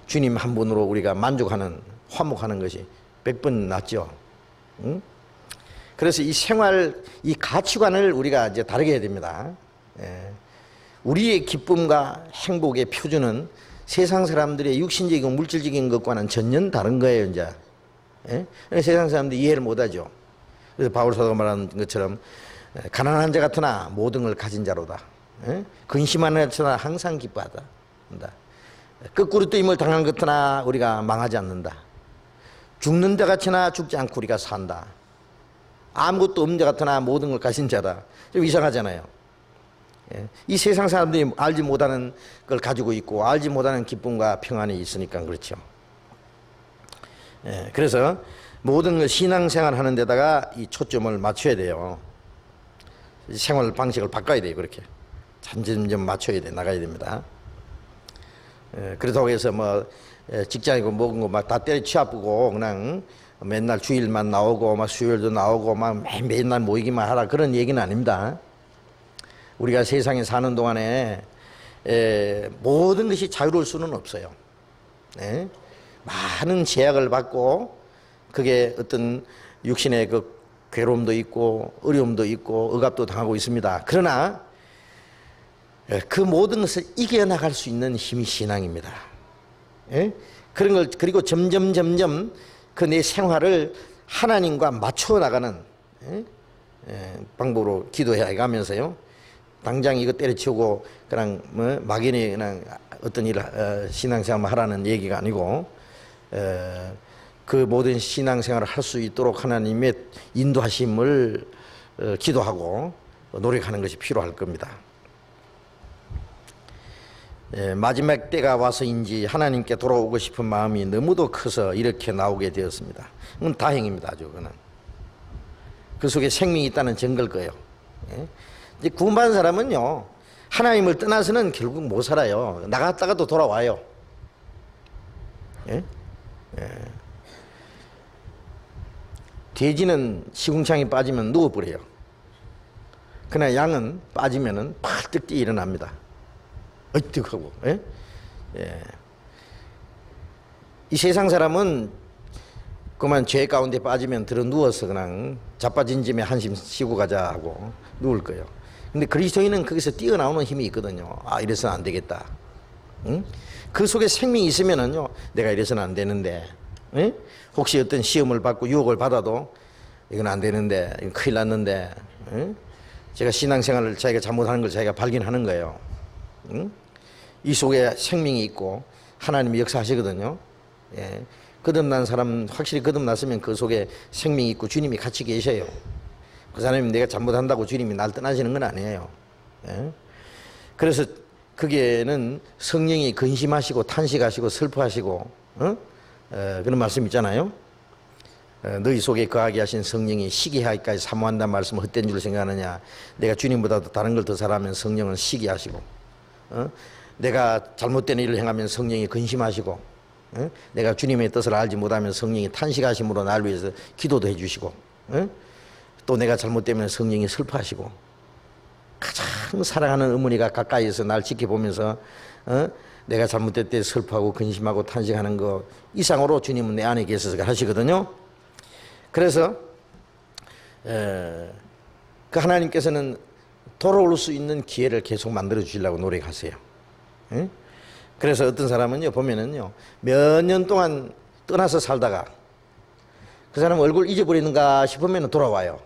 주님 한 분으로 우리가 만족하는, 화목하는 것이 100번 낫죠. 그래서 이 생활, 이 가치관을 우리가 이제 다르게 해야 됩니다. 우리의 기쁨과 행복의 표준은 세상 사람들의 육신적이고 물질적인 것과는 전혀 다른 거예요, 이제. 세상 사람들이 이해를 못하죠. 그래서 바울 사도가 말하는 것처럼, 가난한 자 같으나 모든 걸 가진 자로다. 근심하는 자 같으나 항상 기뻐하다. 거꾸로 뜨임을 당하는 것 같으나 우리가 망하지 않는다. 죽는 자 같으나 죽지 않고 우리가 산다. 아무것도 없는 자 같으나 모든 걸 가진 자다. 좀 이상하잖아요. 이 세상 사람들이 알지 못하는 걸 가지고 있고 알지 못하는 기쁨과 평안이 있으니까 그렇죠. 그래서 모든 걸 신앙생활 하는 데다가 이 초점을 맞춰야 돼요. 생활 방식을 바꿔야 돼요. 그렇게 점점 맞춰야 돼, 나가야 됩니다. 그렇다고 해서 뭐 직장이고 뭐고 막 다 때려 치아프고 그냥 맨날 주일만 나오고 막 수요일도 나오고 막 맨날 모이기만 하라, 그런 얘기는 아닙니다. 우리가 세상에 사는 동안에 모든 것이 자유로울 수는 없어요. 많은 제약을 받고, 그게 어떤 육신의 그 괴로움도 있고 어려움도 있고 억압도 당하고 있습니다. 그러나 그 모든 것을 이겨나갈 수 있는 힘이 신앙입니다. 예? 그런 걸 그리고 점점 그 내 생활을 하나님과 맞춰 나가는 예? 방법으로 기도해 가면서요. 당장 이거 때려치우고 그냥 뭐 막연히 그냥 어떤 일을 신앙생활만 하라는 얘기가 아니고 그 모든 신앙생활을 할 수 있도록 하나님의 인도하심을 기도하고 노력하는 것이 필요할 겁니다. 마지막 때가 와서인지 하나님께 돌아오고 싶은 마음이 너무도 커서 이렇게 나오게 되었습니다. 그건 다행입니다. 아주 그는 그 속에 생명이 있다는 증거일 거예요. 이제 구원받은 사람은요, 하나님을 떠나서는 결국 못 살아요. 나갔다가도 돌아와요. 돼지는 시궁창에 빠지면 누워버려요. 그러나 양은 빠지면은 펄떡 뛰어 일어납니다. 어떡하고. 이 세상 사람은 그만 죄 가운데 빠지면 들어 누워서 그냥 자빠진 짐에 한심 쉬고 가자 하고 누울 거예요. 근데 그리스도인은 거기서 뛰어나오는 힘이 있거든요. 아, 이래서는 안 되겠다. 응? 그 속에 생명이 있으면은요, 내가 이래서는 안 되는데, 응? 혹시 어떤 시험을 받고 유혹을 받아도 이건 안 되는데, 이건 큰일 났는데, 응? 제가 신앙생활을 자기가 잘못하는 걸 자기가 발견하는 거예요. 응? 이 속에 생명이 있고 하나님이 역사하시거든요. 예. 거듭난 사람, 확실히 거듭났으면 그 속에 생명이 있고 주님이 같이 계셔요. 그 사람이 내가 잘못한다고 주님이 날 떠나시는 건 아니에요. 예? 그래서 거기에는 성령이 근심하시고 탄식하시고 슬퍼하시고 그런 말씀 있잖아요. 너희 속에 거하게 하신 성령이 시기하기까지 사모한다는 말씀은 헛된 줄 생각하느냐. 내가 주님보다도 다른 걸 더 잘하면 성령은 시기하시고 내가 잘못된 일을 행하면 성령이 근심하시고 내가 주님의 뜻을 알지 못하면 성령이 탄식하심으로 날 위해서 기도도 해주시고 또 내가 잘못되면 성령이 슬퍼하시고 가장 사랑하는 어머니가 가까이에서 날 지켜보면서 내가 잘못될 때 슬퍼하고 근심하고 탄식하는 거 이상으로 주님은 내 안에 계셔서 하시거든요. 그래서 그 하나님께서는 돌아올 수 있는 기회를 계속 만들어 주시려고 노력하세요. 그래서 어떤 사람은요 보면은요 몇 년 동안 떠나서 살다가 그 사람 얼굴 잊어버리는가 싶으면 돌아와요.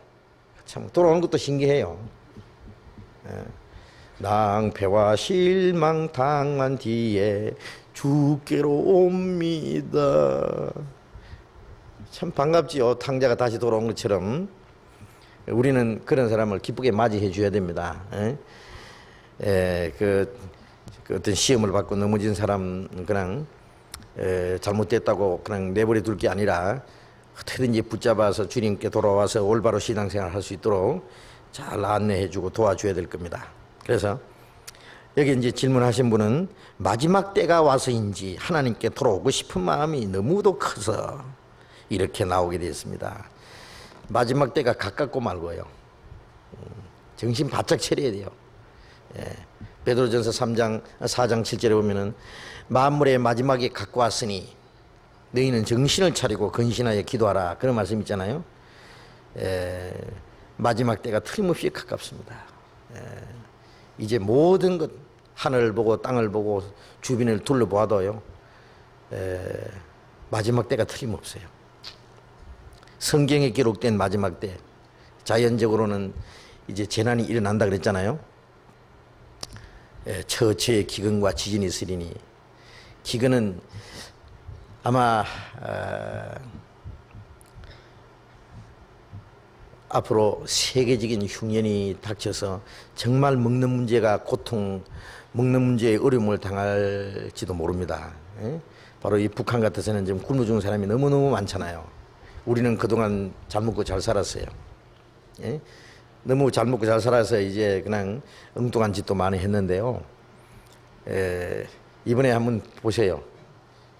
참 돌아오는 것도 신기해요. 낭패와 실망 당한 뒤에 주께로 옵니다. 참 반갑지요. 탕자가 다시 돌아온 것처럼 우리는 그런 사람을 기쁘게 맞이해 줘야 됩니다. 그 어떤 시험을 받고 넘어진 사람 그냥 잘못됐다고 그냥 내버려 둘 게 아니라 어떻게든지 붙잡아서 주님께 돌아와서 올바로 신앙생활 할 수 있도록 잘 안내해주고 도와줘야 될 겁니다. 그래서 여기 이제 질문하신 분은 마지막 때가 와서인지 하나님께 돌아오고 싶은 마음이 너무도 커서 이렇게 나오게 되었습니다. 마지막 때가 가깝고 말고요. 정신 바짝 차려야 돼요. 베드로전서 4장 7절에 보면은 만물의 마지막이 갖고 왔으니 너희는 정신을 차리고 근신하여 기도하라. 그런 말씀 있잖아요. 마지막 때가 틀림없이 가깝습니다. 이제 모든 것 하늘을 보고 땅을 보고 주변을 둘러보아도요 마지막 때가 틀림없어요. 성경에 기록된 마지막 때 자연적으로는 이제 재난이 일어난다 그랬잖아요. 처처의 기근과 지진이 있으리니 기근은 아마 앞으로 세계적인 흉년이 닥쳐서 정말 먹는 문제가 먹는 문제에 어려움을 당할지도 모릅니다. 바로 이 북한 같아서는 지금 굶어 죽는 사람이 너무너무 많잖아요. 우리는 그동안 잘 먹고 잘 살았어요. 너무 잘 먹고 잘 살아서 이제 그냥 엉뚱한 짓도 많이 했는데요. 이번에 한번 보세요.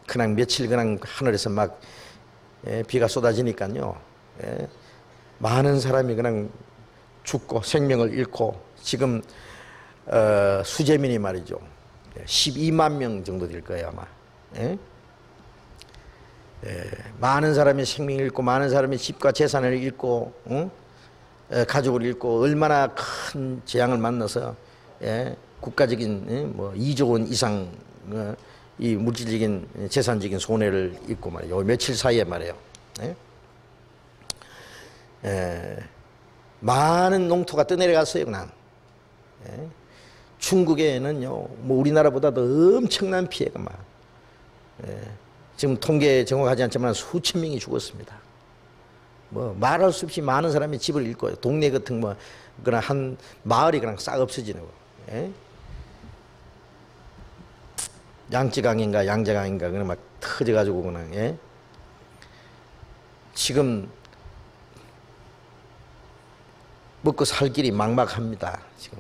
그냥 며칠 그냥 하늘에서 막 비가 쏟아지니까요. 많은 사람이 그냥 죽고 생명을 잃고 지금 수재민이 말이죠. 12만 명 정도 될 거예요 아마. 많은 사람이 생명을 잃고 많은 사람이 집과 재산을 잃고 가족을 잃고 얼마나 큰 재앙을 만나서 국가적인 뭐 2조 원 이상 이 물질적인 재산적인 손해를 입고 말이죠. 며칠 사이에 말이에요. 많은 농토가 떠내려갔어요. 그냥 중국에는요, 뭐 우리나라보다도 엄청난 피해가 막 지금 통계 정확하지 않지만 수천 명이 죽었습니다. 뭐 말할 수 없이 많은 사람이 집을 잃고 동네 같은 뭐 그냥 한 마을이 그냥 싹 없어지는 거. 양쯔강인가 양재강인가 그냥 막 터져가지고 그냥 지금 먹고 살 길이 막막합니다. 지금.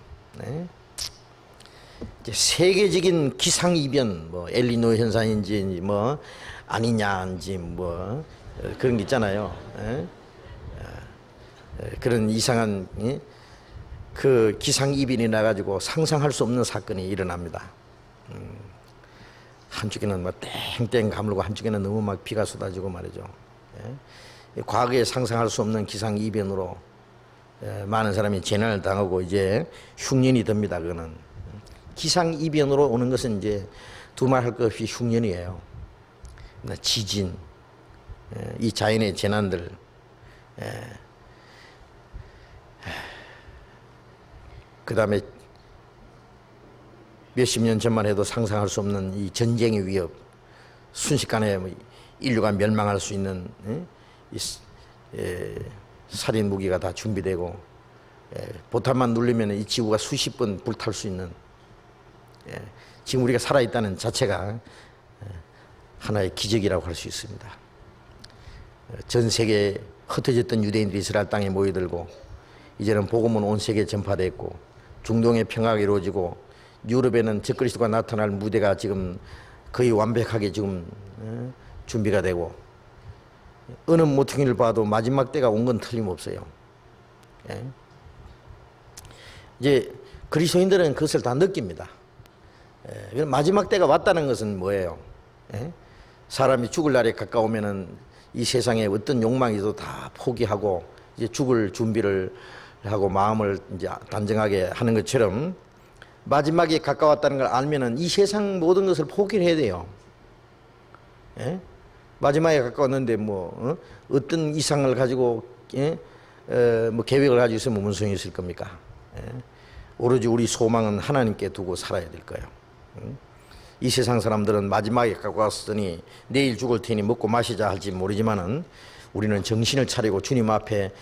이제 세계적인 기상이변, 뭐 엘니뇨 현상인지 뭐 아니냐인지 뭐 그런 게 있잖아요. 그런 이상한 그 기상이변이 나가지고 상상할 수 없는 사건이 일어납니다. 한쪽에는 뭐 땡땡 가물고 한쪽에는 너무 막 비가 쏟아지고 말이죠. 과거에 상상할 수 없는 기상이변으로 많은 사람이 재난을 당하고 이제 흉년이 듭니다. 그거는 기상이변으로 오는 것은 이제 두말할 것 없이 흉년이에요. 지진, 이 자연의 재난들, 그 다음에 몇십 년 전만 해도 상상할 수 없는 이 전쟁의 위협, 순식간에 인류가 멸망할 수 있는 살인 무기가 다 준비되고 보탄만 누르면 이 지구가 수십 번 불탈 수 있는 지금 우리가 살아있다는 자체가 하나의 기적이라고 할 수 있습니다. 전 세계에 흩어졌던 유대인들이 이스라엘 땅에 모여들고 이제는 복음은 온 세계에 전파됐고 중동의 평화가 이루어지고 유럽에는 적그리스도가 나타날 무대가 지금 거의 완벽하게 지금 준비가 되고 어느 모퉁이를 봐도 마지막 때가 온 건 틀림없어요. 이제 그리스도인들은 그것을 다 느낍니다. 마지막 때가 왔다는 것은 뭐예요? 사람이 죽을 날에 가까우면은 이 세상에 어떤 욕망이도 다 포기하고 이제 죽을 준비를 하고 마음을 이제 단정하게 하는 것처럼 마지막에 가까웠다는 걸 알면은 이 세상 모든 것을 포기를 해야 돼요. 마지막에 가까웠는데 뭐 어떤 이상을 가지고 뭐 계획을 가지고 있으면 무슨 소용이 있을 겁니까? 오로지 우리 소망은 하나님께 두고 살아야 될 거예요. 이 세상 사람들은 마지막에 가까웠으니 내일 죽을 테니 먹고 마시자 할지 모르지만은 우리는 정신을 차리고 주님 앞에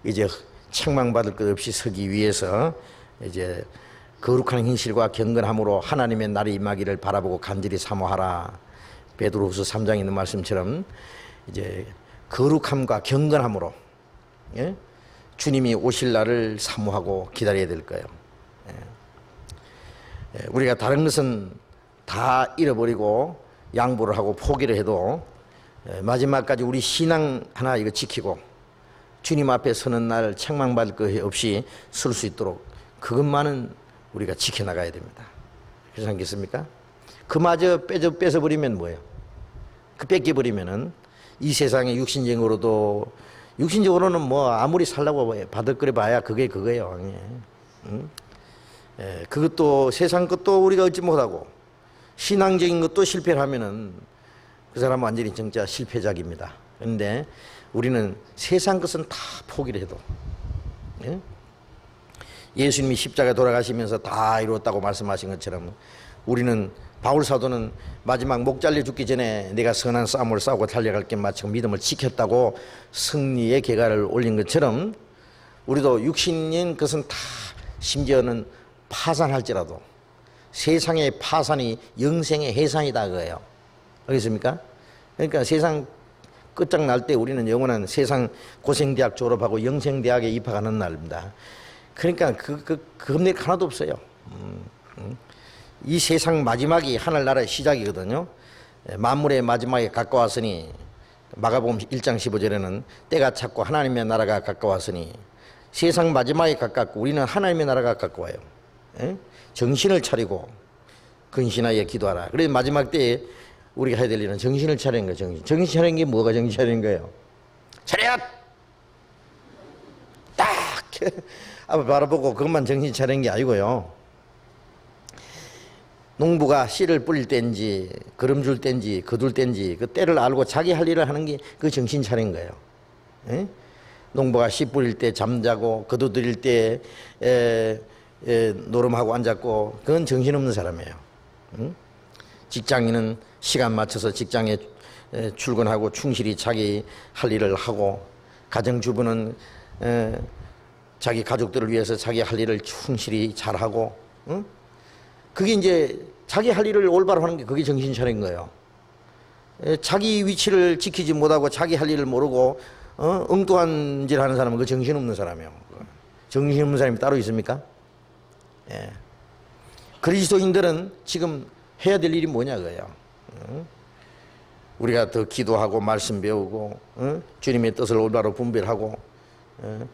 이제 책망받을 것 없이 서기 위해서 이제 거룩한 hin실과 경건함으로 하나님의 날이 임하기를 바라보고 간절히 사모하라. 베드로후서 3장에 있는 말씀처럼 이제 거룩함과 경건함으로 주님이 오실 날을 사모하고 기다려야 될 거예요. 우리가 다른 것은 다 잃어버리고 양보를 하고 포기를 해도 마지막까지 우리 신앙 하나 이거 지키고 주님 앞에 서는 날 책망받을 것 없이 설 수 있도록 그것만은 우리가 지켜나가야 됩니다. 그렇지 않겠습니까? 그마저 뺏어버리면 뭐예요? 그 뺏겨버리면은 이 세상의 육신적으로는 뭐 아무리 살라고 바득거려 봐야 그게 그거예요. 그것도 세상 것도 우리가 얻지 못하고 신앙적인 것도 실패를 하면은 그 사람은 완전히 진짜 실패작입니다. 그런데 우리는 세상 것은 다 포기를 해도 예수님이 십자가에 돌아가시면서 다 이루었다고 말씀하신 것처럼 우리는 바울 사도는 마지막 목 잘려 죽기 전에 내가 선한 싸움을 싸우고 달려갈 게 마치고 믿음을 지켰다고 승리의 계가를 올린 것처럼 우리도 육신인 것은 다 심지어는 파산할지라도 세상의 파산이 영생의 해산이다 그거예요. 알겠습니까? 그러니까 세상 끝장날 때 우리는 영원한 세상 고생대학 졸업하고 영생대학에 입학하는 날입니다. 그러니까 그 금액 하나도 없어요. 이 세상 마지막이 하늘나라의 시작이거든요. 만물의 마지막에 가까웠으니 마가복음 1장 15절에는 때가 찼고 하나님의 나라가 가까웠으니 세상 마지막에 가깝고 우리는 하나님의 나라가 가까워요. 정신을 차리고 근신하여 기도하라. 그래서 마지막 때에 우리가 해야 될 일은 정신을 차리는 거예요. 정신 차리는 게 뭐가 정신 차리는 거예요? 차렷! 딱! 앞을 바라보고 그것만 정신 차리는 게 아니고요. 농부가 씨를 뿌릴 때인지 거름 줄 때인지 거둘 때인지 그 때를 알고 자기 할 일을 하는 게 그 정신 차린 거예요. 에? 농부가 씨 뿌릴 때 잠자고 거두드릴 때 노름하고 앉았고 그건 정신없는 사람이에요. 응? 직장인은 시간 맞춰서 직장에 출근하고 충실히 자기 할 일을 하고 가정주부는 자기 가족들을 위해서 자기 할 일을 충실히 잘하고 응? 그게 이제 자기 할 일을 올바로 하는 게 그게 정신 차린 거예요. 자기 위치를 지키지 못하고 자기 할 일을 모르고 엉뚱한 짓 하는 사람은 그 정신없는 사람이에요. 정신없는 사람이 따로 있습니까? 예. 그리스도인들은 지금 해야 될 일이 뭐냐 그거예요. 우리가 더 기도하고 말씀 배우고 주님의 뜻을 올바로 분별하고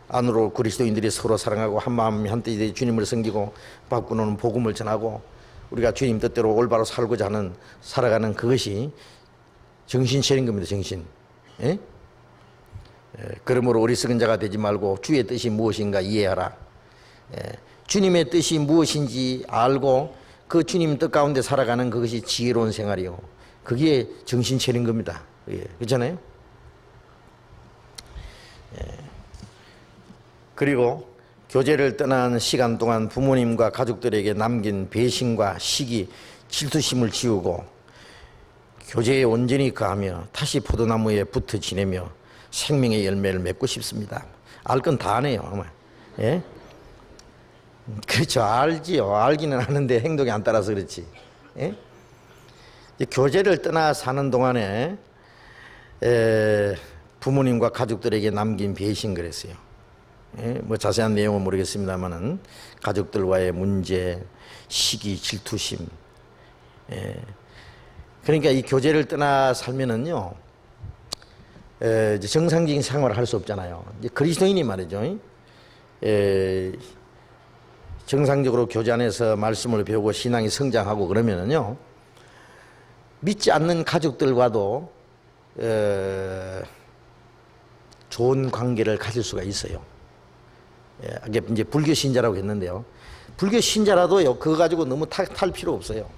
안으로 그리스도인들이 서로 사랑하고 한마음 한뜻이 주님을 섬기고 바꾸는 복음을 전하고 우리가 주님 뜻대로 올바로 살고자 하는 살아가는 그것이 정신 차린 겁니다. 정신. 예? 그러므로 어리석은 자가 되지 말고 주의 뜻이 무엇인가 이해하라. 주님의 뜻이 무엇인지 알고 그 주님 뜻 가운데 살아가는 그것이 지혜로운 생활이요. 그게 정신 차린 겁니다. 그렇잖아요? 그리고 교제를 떠난 시간 동안 부모님과 가족들에게 남긴 배신과 시기, 질투심을 지우고 교제에 온전히 거하며 다시 포도나무에 붙어 지내며 생명의 열매를 맺고 싶습니다. 알 건 다 아네요. 예? 그렇죠. 알지요. 알기는 아는데 행동이 안 따라서 그렇지. 예? 교제를 떠나 사는 동안에 부모님과 가족들에게 남긴 배신 그랬어요. 예? 뭐 자세한 내용은 모르겠습니다만은 가족들과의 문제, 시기, 질투심. 예. 그러니까 이 교제를 떠나 살면은요, 이제 정상적인 생활을 할 수 없잖아요. 이제 그리스도인이 말이죠. 정상적으로 교제 안에서 말씀을 배우고 신앙이 성장하고 그러면은요, 믿지 않는 가족들과도 좋은 관계를 가질 수가 있어요. 이게 이제 불교 신자라고 했는데요. 불교 신자라도요, 그거 가지고 너무 탈 필요 없어요.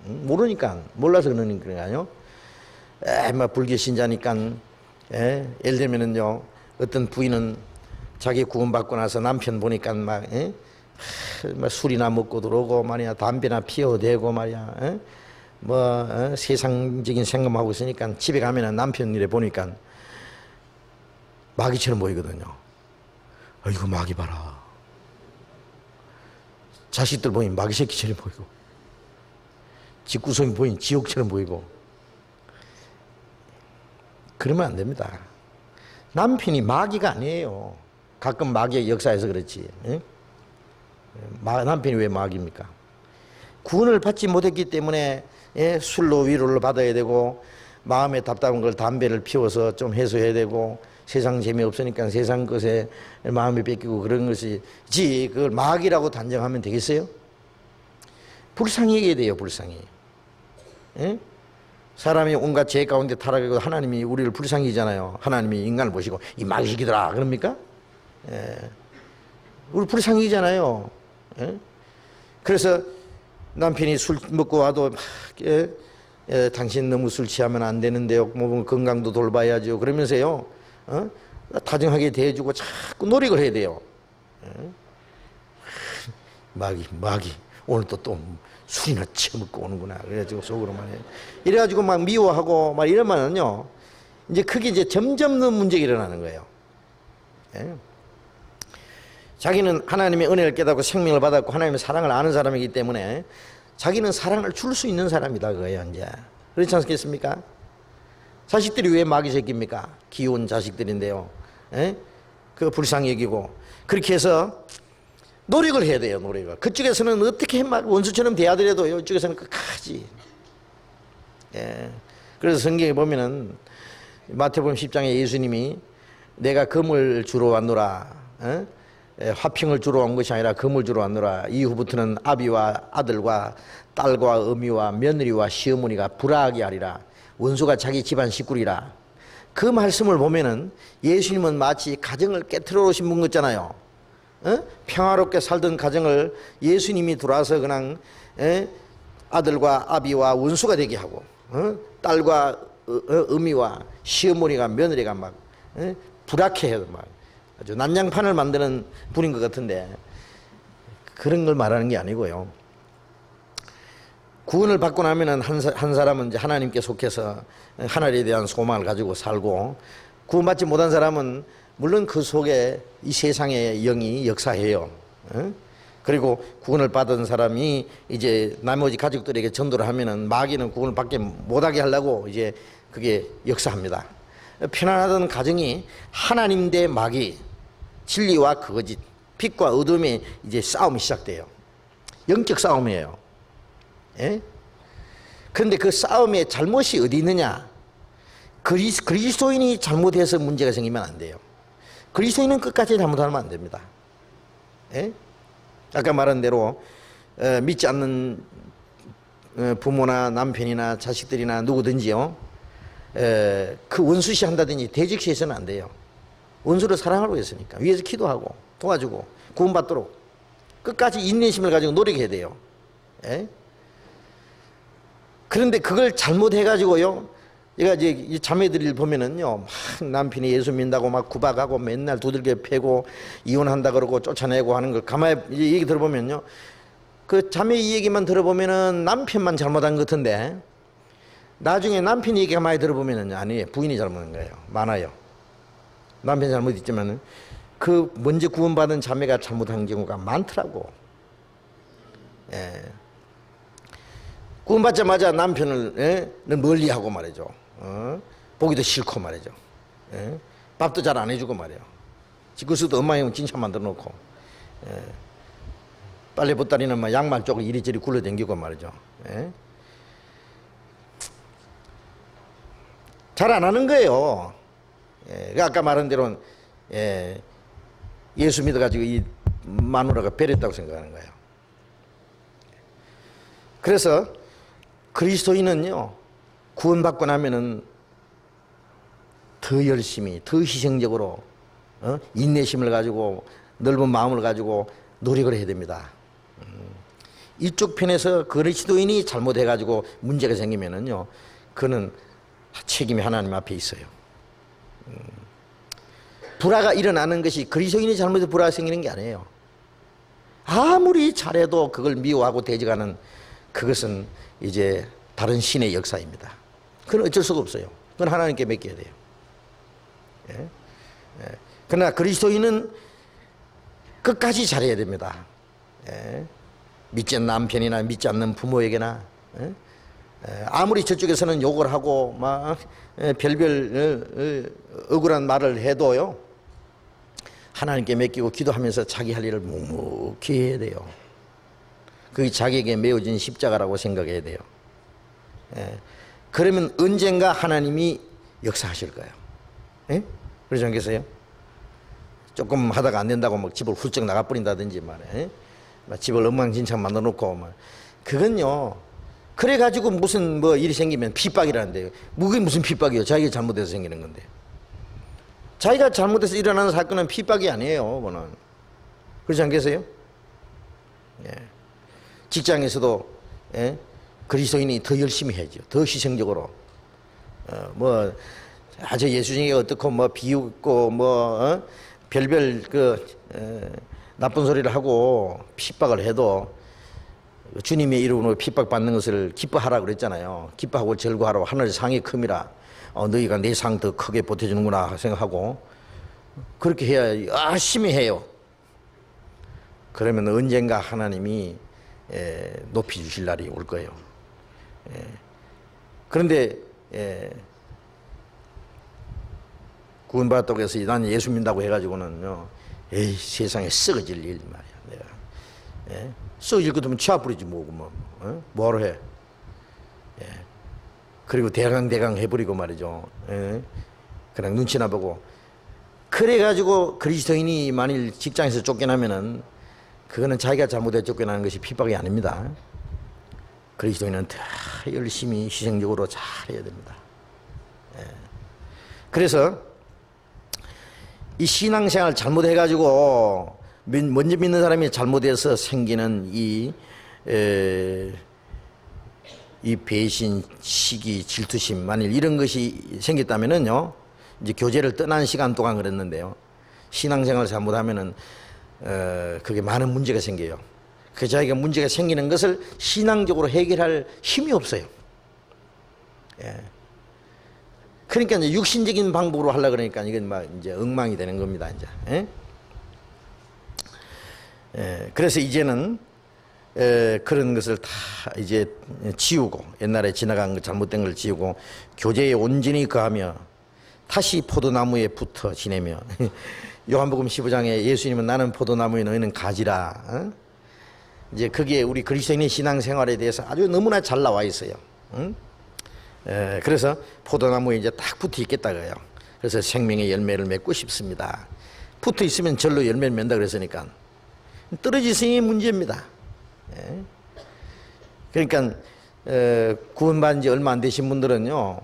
모르니까, 몰라서 그러니까요. 막 불교 신자니까, 예를 들면은요, 어떤 부인은 자기 구원받고 나서 남편 보니까 막 술이나 먹고 들어오고 말이야, 담배나 피워대고 말이야, 세상적인 생각하고 있으니까 집에 가면은 남편 일에 보니까 마귀처럼 보이거든요. 아이고, 마귀 봐라. 자식들 보이면 마귀 새끼처럼 보이고, 집구석이 보이면 지옥처럼 보이고, 그러면 안 됩니다. 남편이 마귀가 아니에요. 가끔 마귀의 역사에서 그렇지. 남편이 왜 마귀입니까? 구원을 받지 못했기 때문에 술로 위로를 받아야 되고, 마음에 답답한 걸 담배를 피워서 좀 해소해야 되고, 세상 재미없으니까 세상 것에 마음이 뺏기고 그런 것이지, 그걸 마귀라고 단정하면 되겠어요? 불쌍히 여겨야 돼요. 불쌍히. 사람이 온갖 죄 가운데 타락하고 하나님이 우리를 불쌍히 여기잖아요. 하나님이 인간을 보시고 이 마귀새끼들아 그럽니까? 우리 불쌍히 여기잖아요. 그래서 남편이 술 먹고 와도 당신 너무 술 취하면 안 되는데요. 뭐 건강도 돌봐야죠. 그러면서요, 다정하게 대해주고 자꾸 노력을 해야 돼요. 마귀 오늘 또 술이나 처먹고 오는구나. 그래가지고 속으로 말이에요. 이래가지고 막 미워하고 막 이러면은요, 이제 그게 이제 점점 더 문제가 일어나는 거예요. 자기는 하나님의 은혜를 깨닫고 생명을 받았고 하나님의 사랑을 아는 사람이기 때문에 자기는 사랑을 줄 수 있는 사람이다 그거예요. 이제 그렇지 않겠습니까? 자식들이 왜 마귀 새끼입니까? 귀여운 자식들인데요. 그 불쌍히 여기고 그렇게 해서 노력을 해야 돼요. 노력을. 그쪽에서는 어떻게 막 원수처럼 대하더라도 이쪽에서는 끝까지. 그래서 성경에 보면은 마태복음 10장에 예수님이 내가 금을 주러 왔노라, 화평을 주러 온 것이 아니라 금을 주러 왔노라. 이후부터는 아비와 아들과 딸과 어미와 며느리와 시어머니가 불화하게 하리라. 원수가 자기 집안 식구리라. 그 말씀을 보면은 예수님은 마치 가정을 깨트려 오신 분 같잖아요. 평화롭게 살던 가정을 예수님이 들어와서 그냥 아들과 아비와 원수가 되게 하고, 딸과 어미와 시어머니가 며느리가 막 불악해요. 막 아주 난장판을 만드는 분인 것 같은데, 그런 걸 말하는 게 아니고요. 구원을 받고 나면은 한 사람은 이제 하나님께 속해서 하나님에 대한 소망을 가지고 살고, 구원받지 못한 사람은 물론 그 속에 이 세상의 영이 역사해요. 그리고 구원을 받은 사람이 이제 나머지 가족들에게 전도를 하면은 마귀는 구원을 받게 못하게 하려고 이제 그게 역사합니다. 편안하던 가정이 하나님 대 마귀, 진리와 거짓, 빛과 어둠의 이제 싸움이 시작돼요. 영적 싸움이에요. 예? 그런데 그 싸움의 잘못이 어디 있느냐? 그리스도인이 잘못해서 문제가 생기면 안 돼요. 그리스도인은 끝까지 잘못하면 안 됩니다. 예? 아까 말한 대로 믿지 않는 부모나 남편이나 자식들이나 누구든지요, 그 원수시 한다든지 대적시해서는 안 돼요. 원수를 사랑하고 있으니까 위에서 기도하고 도와주고 구원받도록 끝까지 인내심을 가지고 노력해야 돼요. 예? 그런데 그걸 잘못해가지고요, 제가 이제 이 자매들을 보면은요, 막 남편이 예수 믿는다고 막 구박하고 맨날 두들겨 패고 이혼한다 그러고 쫓아내고 하는 걸 가만히 얘기 들어보면요, 그 자매 이 얘기만 들어보면은 남편만 잘못한 것 같은데, 나중에 남편 얘기 가만히 들어보면은 아니에요, 부인이 잘못한 거예요. 많아요. 남편 잘못 있지만은 그 먼저 구원받은 자매가 잘못한 경우가 많더라고. 예. 구원받자마자 남편을 멀리하고 말이죠. 보기도 싫고 말이죠. 밥도 잘 안 해주고 말이에요. 집구석도 엉망이면 진짜 만들어 놓고, 빨래 보따리는 막 양말 쪽을 이리저리 굴러댕기고 말이죠. 잘 안 하는 거예요. 아까 말한 대로 예수 믿어가지고 이 마누라가 배렸다고 생각하는 거예요. 그래서 그리스도인은요, 구원받고 나면은 더 열심히, 더 희생적으로, 인내심을 가지고 넓은 마음을 가지고 노력을 해야 됩니다. 이쪽 편에서 그리스도인이 잘못해가지고 문제가 생기면은요, 그는 책임이 하나님 앞에 있어요. 불화가 일어나는 것이 그리스도인이 잘못해서 불화가 생기는 게 아니에요. 아무리 잘해도 그걸 미워하고 대적하는, 그것은 이제 다른 신의 역사입니다. 그건 어쩔 수가 없어요. 그건 하나님께 맡겨야 돼요. 예? 그러나 그리스도인은 끝까지 잘해야 됩니다. 믿지 않는 남편이나 믿지 않는 부모에게나, 아무리 저쪽에서는 욕을 하고 막 별별 억울한 말을 해도요, 하나님께 맡기고 기도하면서 자기 할 일을 묵묵히 해야 돼요. 그게 자기에게 메어진 십자가라고 생각해야 돼요. 그러면 언젠가 하나님이 역사하실 거예요. 그러지 않겠어요? 조금 하다가 안 된다고 막 집을 훌쩍 나가버린다든지 말이에요. 집을 엉망진창 만들어 놓고 막, 그건요, 그래가지고 무슨 뭐 일이 생기면 핍박이라는데요. 그게 무슨 핍박이에요? 자기가 잘못해서 생기는 건데. 자기가 잘못해서 일어나는 사건은 핍박이 아니에요, 그거는. 그렇지 않겠어요? 직장에서도 그리스도인이 더 열심히 해야죠. 더 희생적으로. 뭐 아주 예수님이 어떻고 뭐 비웃고 뭐 별별 나쁜 소리를 하고 핍박을 해도 주님의 이름으로 핍박받는 것을 기뻐하라 그랬잖아요. 기뻐하고 절구하라. 하늘의 상이 큼이라. 너희가 내 상 더 크게 보태주는구나 생각하고 그렇게 해야 열심히 해요. 그러면 언젠가 하나님이 높이 주실 날이 올 거예요. 그런데 구원받았다고 해서 난 예수 믿는다고 해가지고는요, 에이 세상에 썩어질 일 말이야. 내가 썩어질 것도면 치아뿌리지 뭐하러 해. 그리고 대강 해버리고 말이죠. 그냥 눈치나 보고. 그래가지고 그리스도인이 만일 직장에서 쫓겨나면은 그거는 자기가 잘못해 쫓겨나는 것이 핍박이 아닙니다. 그리스도인은 더 열심히 희생적으로 잘해야 됩니다. 그래서 이 신앙생활 잘못해가지고 먼저 믿는 사람이 잘못해서 생기는 이 이 배신, 시기, 질투심, 만일 이런 것이 생겼다면은요, 이제 교제를 떠난 시간 동안 그랬는데요, 신앙생활을 잘못하면은 그게 많은 문제가 생겨요. 그 자기가 문제가 생기는 것을 신앙적으로 해결할 힘이 없어요. 예. 그러니까 이제 육신적인 방법으로 하려 그러니까 이건 막 이제 엉망이 되는 겁니다. 이제. 예? 예. 그래서 이제는 그런 것을 다 이제 지우고, 옛날에 지나간 거, 잘못된 걸 지우고 교제에 온전히 거하며 다시 포도나무에 붙어 지내며 요한복음 15장에 예수님은 나는 포도나무에 너희는 가지라. 어? 이제 그게 우리 그리스도인의 신앙생활에 대해서 아주 너무나 잘 나와 있어요. 응? 그래서 포도나무에 이제 딱 붙어 있겠다 그래요. 그래서 생명의 열매를 맺고 싶습니다. 붙어 있으면 절로 열매를 맺는다 그랬으니까 떨어지성의 문제입니다. 예. 그러니까 구원받은 지 얼마 안 되신 분들은요,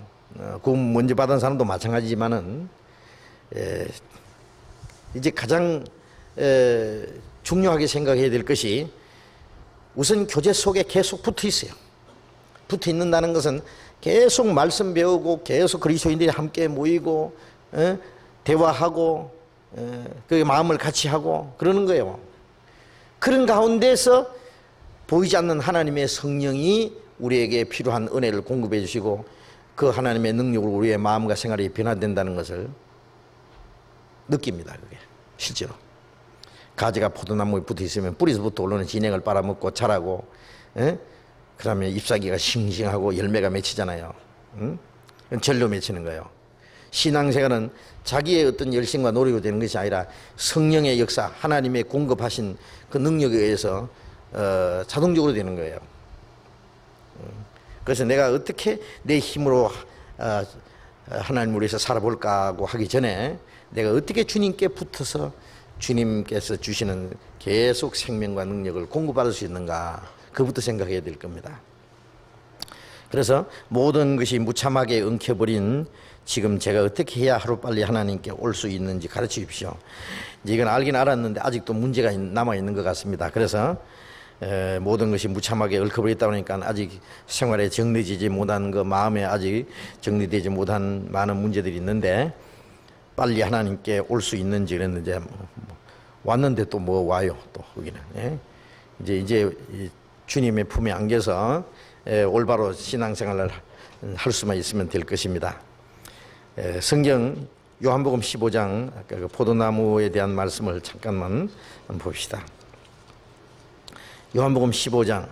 구원 먼저 받은 사람도 마찬가지지만은 이제 가장 중요하게 생각해야 될 것이 우선 교제 속에 계속 붙어 있어요. 붙어 있는다는 것은 계속 말씀 배우고 계속 그리스도인들이 함께 모이고 대화하고 그 마음을 같이 하고 그러는 거예요. 그런 가운데서 보이지 않는 하나님의 성령이 우리에게 필요한 은혜를 공급해 주시고 그 하나님의 능력으로 우리의 마음과 생활이 변화된다는 것을 느낍니다. 그게 실제로. 가지가 포도나무에 붙어 있으면 뿌리서부터 올라오는 진액을 빨아먹고 자라고, 그 다음에 잎사귀가 싱싱하고 열매가 맺히잖아요. 절로 맺히는 거예요. 신앙생활은 자기의 어떤 열심과 노력으로 되는 것이 아니라 성령의 역사, 하나님의 공급하신 그 능력에 의해서 자동적으로 되는 거예요. 그래서 내가 어떻게 내 힘으로 하나님을 위해서 살아볼까 하고 하기 전에 내가 어떻게 주님께 붙어서 주님께서 주시는 계속 생명과 능력을 공급받을 수 있는가, 그부터 생각해야 될 겁니다. 그래서 모든 것이 무참하게 엉켜버린 지금 제가 어떻게 해야 하루빨리 하나님께 올 수 있는지 가르쳐 주십시오. 이건 알긴 알았는데 아직도 문제가 남아있는 것 같습니다. 그래서 모든 것이 무참하게 얽혀버렸다 보니까 아직 생활에 정리되지 못한 그 마음에 아직 정리되지 못한 많은 문제들이 있는데 빨리 하나님께 올 수 있는지 그랬는데 왔는데 또 뭐 와요 또 거기는. 예? 이제 주님의 품에 안겨서 올바로 신앙생활을 할 수만 있으면 될 것입니다. 성경 요한복음 15장 아까 그 포도나무에 대한 말씀을 잠깐만 한번 봅시다. 요한복음 15장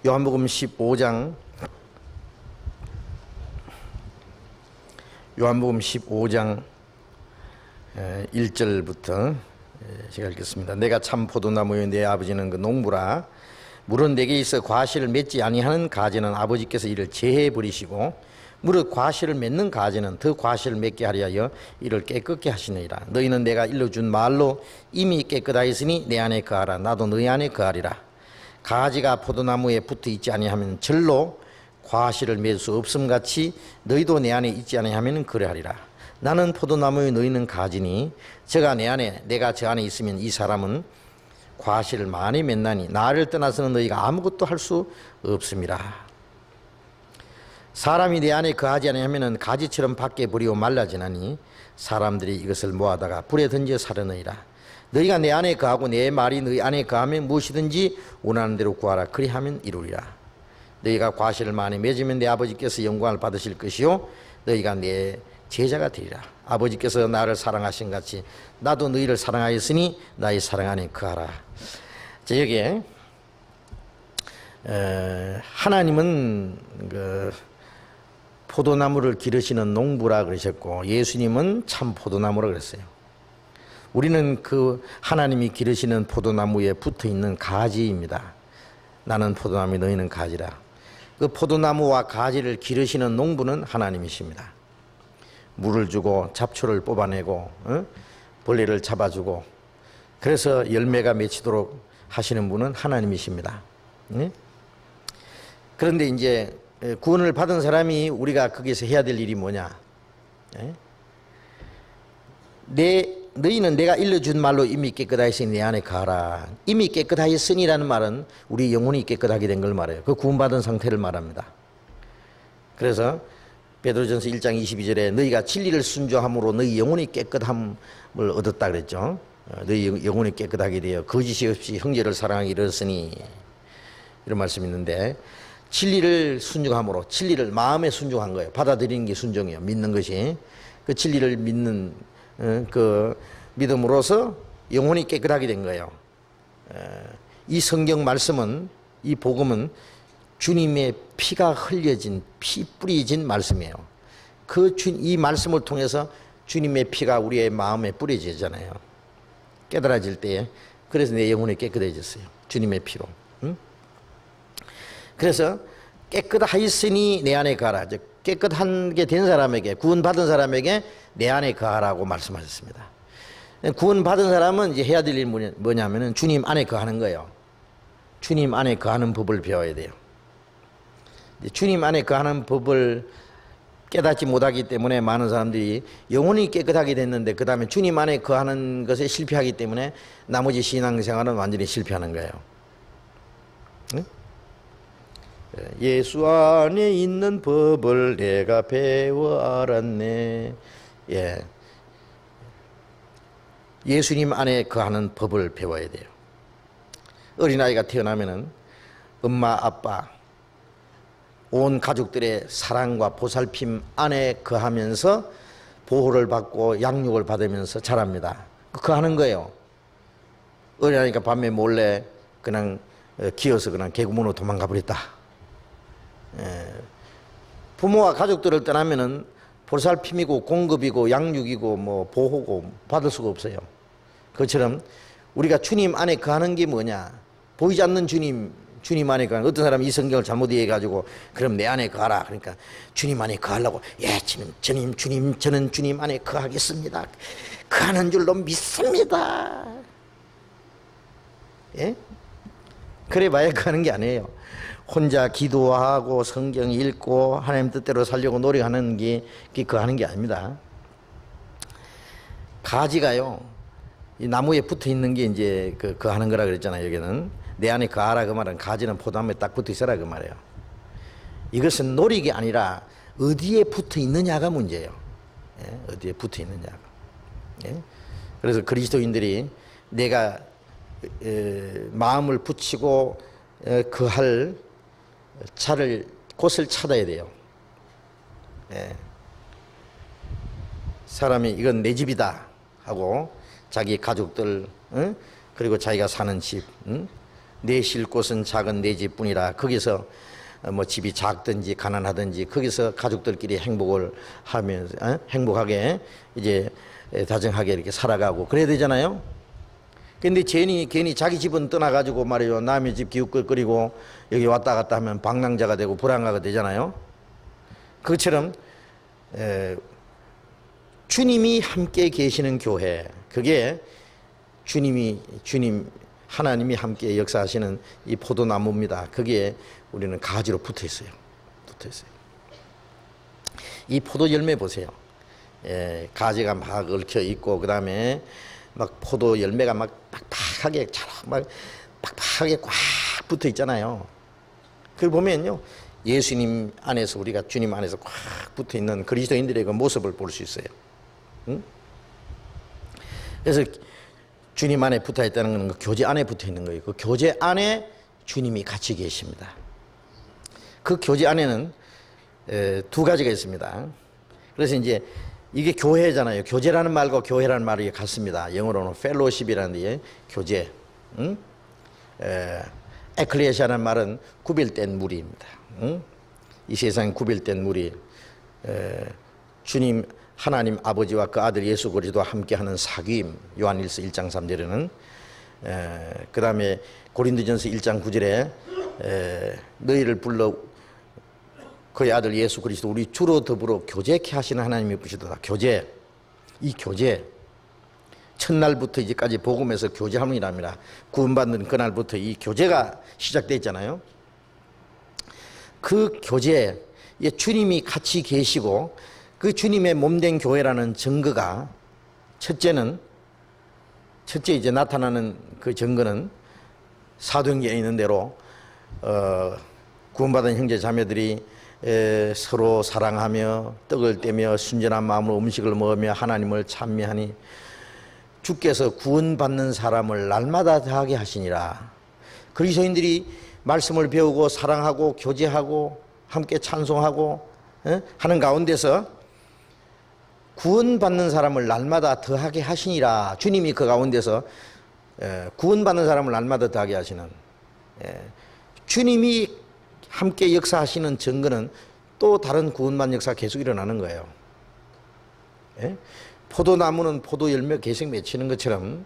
요한복음 15장 요한복음 15장 1절부터 제가 읽겠습니다. 내가 참 포도나무요 내 아버지는 그 농부라. 물은 내게 있어 과실을 맺지 아니하는 가지는 아버지께서 이를 제해 버리시고 무릇 과실을 맺는 가지는 더 과실을 맺게 하려 하여 이를 깨끗게 하시느니라. 너희는 내가 일러준 말로 이미 깨끗하였으니 내 안에 거하라. 나도 너희 안에 거하리라. 가지가 포도나무에 붙어 있지 아니하면 절로 과실을 맺을 수 없음같이 너희도 내 안에 있지 아니하면 그래하리라. 나는 포도나무에 너희는 가지니 저가 내 안에 내가 저 안에 있으면 이 사람은 과실을 많이 맺나니 나를 떠나서는 너희가 아무것도 할 수 없음이라. 사람이 내 안에 거하지 아니하면 가지처럼 밖에 버리고 말라지나니 사람들이 이것을 모아다가 불에 던져 사려느니라. 너희가 내 안에 거하고 내 말이 너희 안에 거하면 무엇이든지 원하는 대로 구하라. 그리하면 이루리라. 너희가 과실을 많이 맺으면 내 아버지께서 영광을 받으실 것이요 너희가 내 제자가 되리라. 아버지께서 나를 사랑하신 같이 나도 너희를 사랑하였으니 나의 사랑 안에 거하라. 자, 여기에 하나님은 그 포도나무를 기르시는 농부라 그러셨고 예수님은 참 포도나무라 그랬어요. 우리는 그 하나님이 기르시는 포도나무에 붙어있는 가지입니다. 나는 포도나무 너희는 가지라. 그 포도나무와 가지를 기르시는 농부는 하나님이십니다. 물을 주고 잡초를 뽑아내고 벌레를 잡아주고 그래서 열매가 맺히도록 하시는 분은 하나님이십니다. 그런데 이제 구원을 받은 사람이 우리가 거기서 해야 될 일이 뭐냐? 내 너희는 내가 일러준 말로 이미 깨끗하였으니 내 안에 거하라. 이미 깨끗하였으니라는 말은 우리 영혼이 깨끗하게 된 걸 말해요. 그 구원받은 상태를 말합니다. 그래서 베드로전서 1장 22절에 너희가 진리를 순종함으로 너희 영혼이 깨끗함을 얻었다 그랬죠. 너희 영혼이 깨끗하게 되어 거짓이 없이 형제를 사랑하기 이르렀으니, 이런 말씀이 있는데, 진리를 순종함으로, 진리를 마음에 순종한 거예요. 받아들이는 게 순종이에요. 믿는 것이. 그 진리를 믿는 그 믿음으로써 영혼이 깨끗하게 된 거예요. 이 성경 말씀은, 이 복음은 주님의 피가 흘려진, 피 뿌려진 말씀이에요. 이 말씀을 통해서 주님의 피가 우리의 마음에 뿌려지잖아요. 깨달아질 때에. 그래서 내 영혼이 깨끗해졌어요. 주님의 피로. 응? 그래서 깨끗하였으니 내 안에 거하라. 깨끗하게 된 사람에게, 구원받은 사람에게 내 안에 거하라고 말씀하셨습니다. 구원받은 사람은 이제 해야 될 일이 뭐냐면은 주님 안에 거하는 거예요. 주님 안에 거하는 법을 배워야 돼요. 주님 안에 거하는 법을 깨닫지 못하기 때문에 많은 사람들이 영혼이 깨끗하게 됐는데 그 다음에 주님 안에 거하는 것에 실패하기 때문에 나머지 신앙생활은 완전히 실패하는 거예요. 응? 예수 안에 있는 법을 내가 배워 알았네. 예. 예수님 안에 거하는 법을 배워야 돼요. 어린아이가 태어나면은 엄마, 아빠, 온 가족들의 사랑과 보살핌 안에 거하면서 보호를 받고 양육을 받으면서 자랍니다. 거하는 거예요. 어린아이가 밤에 몰래 그냥 기어서 그냥 개구멍으로 도망가 버렸다. 부모와 가족들을 떠나면은 보살핌이고 공급이고 양육이고 뭐 보호고 받을 수가 없어요. 그것처럼 우리가 주님 안에 거하는 게 뭐냐? 보이지 않는 주님 안에 거하는. 어떤 사람이 이 성경을 잘못 이해해가지고 그럼 내 안에 거하라. 그러니까 주님 안에 거하려고, 예, 저는 주님 안에 거하겠습니다. 거하는 줄로 믿습니다. 예? 그래 봐야 거하는 게 아니에요. 혼자 기도하고 성경 읽고 하나님 뜻대로 살려고 노력하는 게 거하는 게 아닙니다. 가지가요, 이 나무에 붙어 있는 게 이제 거하는 거라 그랬잖아요. 여기는 내 안에 거하라 그 말은 가지는 포도나무에 딱 붙어 있어라 그 말이에요. 이것은 노력이 아니라 어디에 붙어 있느냐가 문제예요. 예? 어디에 붙어 있느냐가. 예? 그래서 그리스도인들이 내가 마음을 붙이고 거할 곳을 찾아야 돼요. 예. 사람이 이건 내 집이다 하고 자기 가족들, 그리고 자기가 사는 집, 내 쉴 곳은 작은 내 집뿐이라. 거기서 뭐 집이 작든지 가난하든지 거기서 가족들끼리 행복을 하면서 행복하게 이제 다정하게 이렇게 살아가고 그래야 되잖아요. 근데 괜히 자기 집은 떠나가지고 말이죠, 남의 집 기웃거리고 여기 왔다 갔다 하면 방랑자가 되고 불안가가 되잖아요. 그것처럼 주님이 함께 계시는 교회, 그게 하나님이 함께 역사하시는 이 포도나무입니다. 거기에 우리는 가지로 붙어 있어요. 이 포도 열매 보세요. 가지가 막 얽혀 있고 그 다음에 막 포도 열매가 막 빡빡하게 꽉 붙어 있잖아요. 그걸 보면요, 예수님 안에서, 우리가 주님 안에서 꽉 붙어 있는 그리스도인들의 그 모습을 볼 수 있어요. 응? 그래서 주님 안에 붙어 있다는 것은 그 교제 안에 붙어 있는 거예요. 그 교제 안에 주님이 같이 계십니다. 그 교제 안에는 두 가지가 있습니다. 그래서 이제 이게 교회잖아요. 교제라는 말과 교회라는 말이 같습니다. 영어로는 fellowship이라는 게 교제. 응? 에클레시아라는 말은 구별된 무리입니다. 응? 이 세상에 구별된 무리. 주님 하나님 아버지와 그 아들 예수 그리스도와 함께하는 사귐. 요한일서 1장 3절에는 그 다음에 고린도전서 1장 9절에 너희를 불러 그의 아들 예수 그리스도 우리 주로 더불어 교제케 하시는 하나님이 부시도다. 교제. 이 교제. 첫날부터 이제까지 복음에서 교제함이랍니다. 구원받는 그날부터 이 교제가 시작됐잖아요. 그 교제에 주님이 같이 계시고 그 주님의 몸된 교회라는 증거가, 첫째는 첫째 이제 나타나는 그 증거는 사도행전에 있는 대로 구원받은 형제 자매들이 서로 사랑하며 떡을 떼며 순전한 마음으로 음식을 먹으며 하나님을 찬미하니 주께서 구원받는 사람을 날마다 더하게 하시니라. 그리스도인들이 말씀을 배우고 사랑하고 교제하고 함께 찬송하고 하는 가운데서 구원받는 사람을 날마다 더하게 하시니라. 주님이 그 가운데서 구원받는 사람을 날마다 더하게 하시는, 주님이 함께 역사하시는 증거는 또 다른 구원받는 역사가 계속 일어나는 거예요. 포도나무는 포도 열매 계속 맺히는 것처럼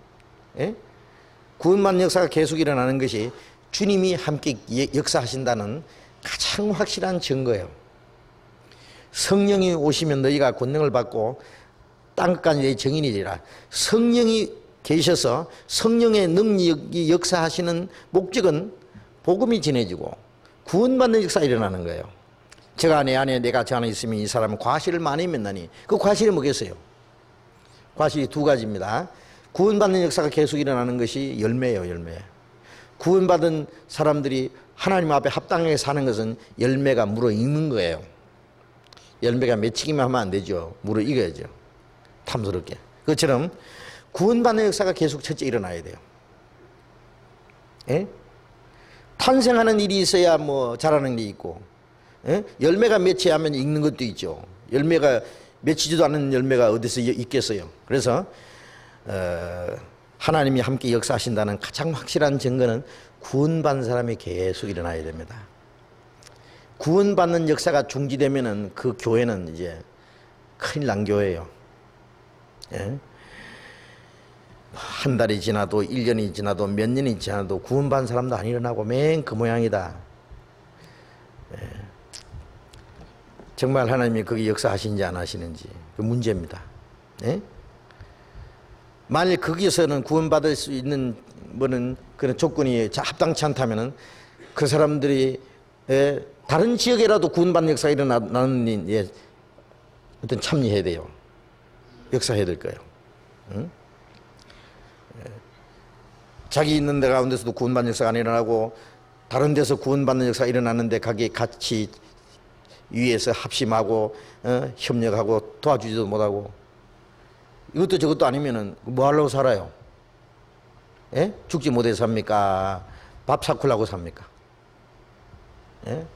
구원받는 역사가 계속 일어나는 것이 주님이 함께 역사하신다는 가장 확실한 증거예요. 성령이 오시면 너희가 권능을 받고 땅끝까지 정인이 되리라. 성령이 계셔서 성령의 능력이 역사하시는 목적은 복음이 전해지고 구원받는 역사가 일어나는 거예요. 제가 내 안에 내가 저 안에 있으면 이 사람은 과실을 많이 맺나니, 그 과실이 뭐겠어요? 과실이 두 가지입니다. 구원받는 역사가 계속 일어나는 것이 열매예요. 열매. 구원받은 사람들이 하나님 앞에 합당하게 사는 것은 열매가 물어익는 거예요. 열매가 맺히기만 하면 안 되죠. 물어익어야죠. 탐스럽게. 그것처럼 구원받는 역사가 계속 첫째 일어나야 돼요. 탄생하는 일이 있어야 뭐 자라는 게 있고, 열매가 맺혀야면 익는 것도 있죠. 열매가 맺히지도 않는 열매가 어디서 있겠어요. 그래서 하나님이 함께 역사하신다는 가장 확실한 증거는 구원받는 사람이 계속 일어나야 됩니다. 구원받는 역사가 중지되면은 그 교회는 이제 큰일 난 교회예요. 한 달이 지나도 1년이 지나도 몇 년이 지나도 구원받은 사람도 안 일어나고 맨 그 모양이다. 정말 하나님이 거기 역사하시는지 안 하시는지 그 문제입니다. 만일 거기서는 구원받을 수 있는 뭐는 그런 조건이 합당치 않다면은 그 사람들이 다른 지역에라도 구원받는 역사가 일어나는 일에 어떤 참여해야 돼요. 역사해야 될 거예요. 자기 있는 데 가운데서도 구원받는 역사가 안 일어나고 다른 데서 구원받는 역사가 일어나는데 거기에 같이 위에서 합심하고 협력하고 도와주지도 못하고, 이것도 저것도 아니면은 뭐 하려고 살아요? 죽지 못해서 삽니까? 밥 사쿠려고 삽니까?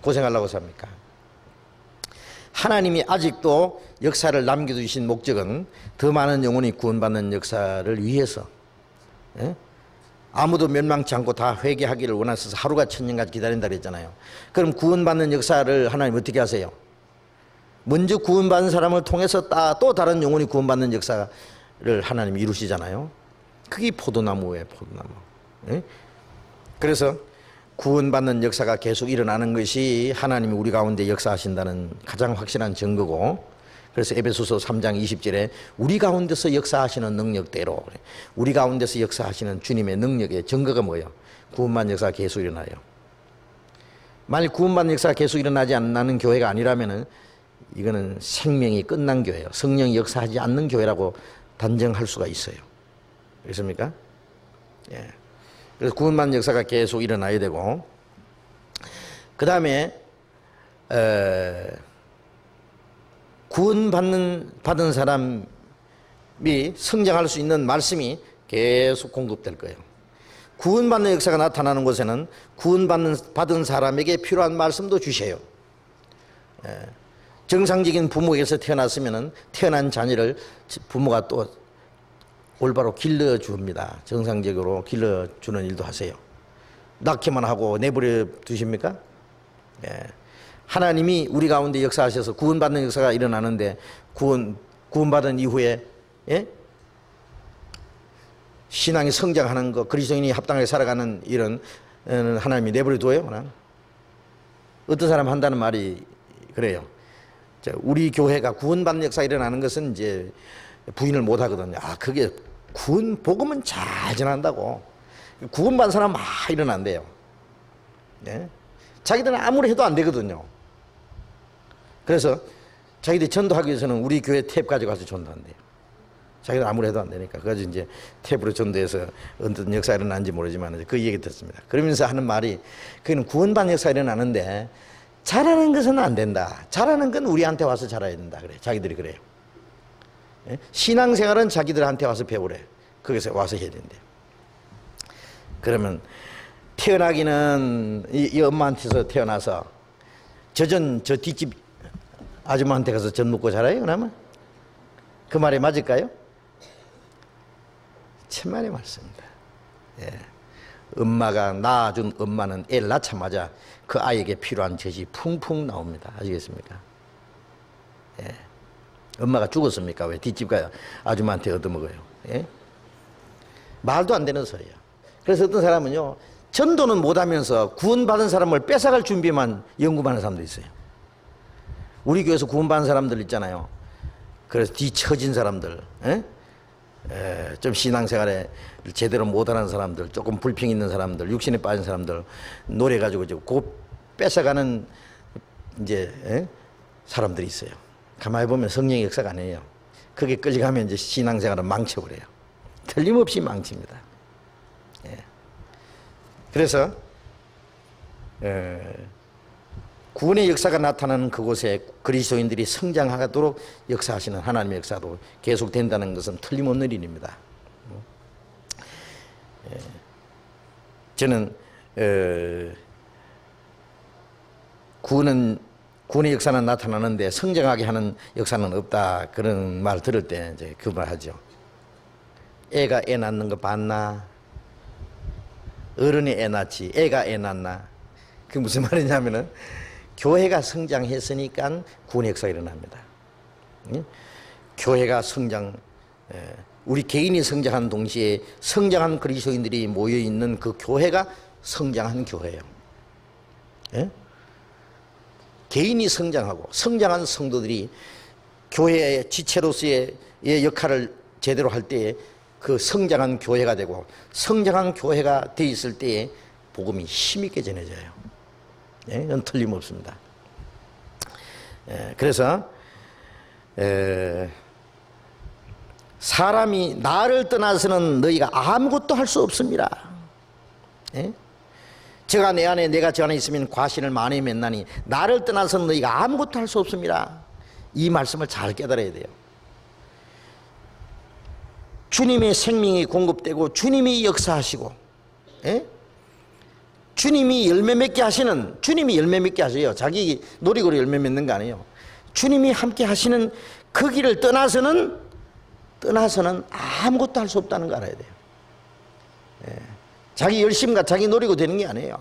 고생하려고 삽니까? 하나님이 아직도 역사를 남겨두신 목적은 더 많은 영혼이 구원받는 역사를 위해서, 아무도 멸망치 않고 다 회개하기를 원하셔서 하루가 천년까지 기다린다 그랬잖아요. 그럼 구원받는 역사를 하나님 어떻게 하세요? 먼저 구원받은 사람을 통해서 또 다른 영혼이 구원받는 역사를 하나님이 이루시잖아요. 그게 포도나무예요. 포도나무. 그래서 구원받는 역사가 계속 일어나는 것이 하나님이 우리 가운데 역사하신다는 가장 확실한 증거고, 그래서 에베소서 3장 20절에 우리 가운데서 역사하시는 능력대로, 우리 가운데서 역사하시는 주님의 능력의 증거가 뭐예요? 구원받는 역사가 계속 일어나요. 만일 구원받는 역사가 계속 일어나지 않는 교회가 아니라면은 이거는 생명이 끝난 교회예요. 성령이 역사하지 않는 교회라고 단정할 수가 있어요. 그렇습니까? 그래서 구원받는 역사가 계속 일어나야 되고, 그 다음에 구원받은 사람이 성장할 수 있는 말씀이 계속 공급될 거예요. 구원받는 역사가 나타나는 곳에는 받은 사람에게 필요한 말씀도 주셔요. 정상적인 부모에게서 태어났으면 태어난 자녀를 부모가 또 올바로 길러줍니다. 정상적으로 길러주는 일도 하세요. 낳기만 하고 내버려 두십니까? 하나님이 우리 가운데 역사하셔서 구원받는 역사가 일어나는데, 구원받은 이후에 신앙이 성장하는 것, 그리스도인이 합당하게 살아가는 일은 하나님이 내버려 둬요. 그냥 어떤 사람 한다는 말이 그래요. 우리 교회가 구원받는 역사가 일어나는 것은 이제 부인을 못 하거든요. 그게 복음은 잘 전한다고. 구원받은 사람 막 일어난대요. 자기들은 아무리 해도 안 되거든요. 그래서 자기들이 전도하기 위해서는 우리 교회 탭 가져가서 전도한대요. 자기들 아무리 해도 안 되니까. 그래서 이제 탭으로 전도해서 어떤 역사가 일어나는지 모르지만 그 얘기 듣습니다. 그러면서 하는 말이 그는 구원받는 역사가 일어나는데 잘하는 것은 안 된다. 잘하는 건 우리한테 와서 잘해야 된다. 그래. 자기들이 그래요. 예? 신앙생활은 자기들한테 와서 배우래. 거기서 와서 해야 된대. 그러면 태어나기는 이 엄마한테서 태어나서 저 뒷집 아줌마한테 가서 전 먹고 자라요? 그러면 그 말이 맞을까요? 천만의 말씀입니다. 예. 엄마가 낳아준 엄마는 애를 낳자마자 그 아이에게 필요한 젖이 풍풍 나옵니다. 아시겠습니까? 예. 엄마가 죽었습니까? 왜 뒷집 가요? 아줌마한테 얻어먹어요. 예? 말도 안 되는 소리예요. 그래서 어떤 사람은요, 전도는 못하면서 구원받은 사람을 뺏어갈 준비만 연구하는 사람도 있어요. 우리 교회에서 구원받은 사람들 있잖아요. 그래서 뒤처진 사람들, 좀 신앙생활에 제대로 못하는 사람들, 조금 불평 있는 사람들, 육신에 빠진 사람들 노래 가지고 그 뺏어가는 이제 사람들이 있어요. 가만히 보면 성령의 역사가 아니에요. 그게 끌려가면 이제 신앙생활은 망쳐버려요. 틀림없이 망칩니다. 예. 그래서 구원의 역사가 나타나는 그곳에 그리스도인들이 성장하도록 역사하시는 하나님의 역사도 계속된다는 것은 틀림없는 일입니다. 저는 구원의 역사는 나타나는데 성장하게 하는 역사는 없다, 그런 말 들을 때 이제 그 말 하죠. 애가 애 낳는 거 봤나? 어른이 애 낳지 애가 애 낳나? 그게 무슨 말이냐면은 교회가 성장했으니까 구원의 역사가 일어납니다. 교회가 우리 개인이 성장하는 동시에 성장한 그리스도인들이 모여있는 그 교회가 성장한 교회예요. 예? 개인이 성장하고 성장한 성도들이 교회의 지체로서의 역할을 제대로 할 때에 그 성장한 교회가 되고, 성장한 교회가 돼 있을 때에 복음이 힘있게 전해져요. 예, 이건 틀림없습니다. 그래서 사람이 나를 떠나서는 너희가 아무것도 할 수 없습니다. 예? 저가 내 안에 내가 저 안에 있으면 과신을 많이 맺나니 나를 떠나서는 너희가 아무것도 할 수 없습니다. 이 말씀을 잘 깨달아야 돼요. 주님의 생명이 공급되고 주님이 역사하시고, 예? 주님이 열매 맺게 하시는, 주님이 열매 맺게 하세요. 자기 노력으로 열매 맺는 거 아니에요. 주님이 함께 하시는 그 길을 떠나서는 아무것도 할 수 없다는 거 알아야 돼요. 예. 자기 열심과 자기 노력으로 되는 게 아니에요.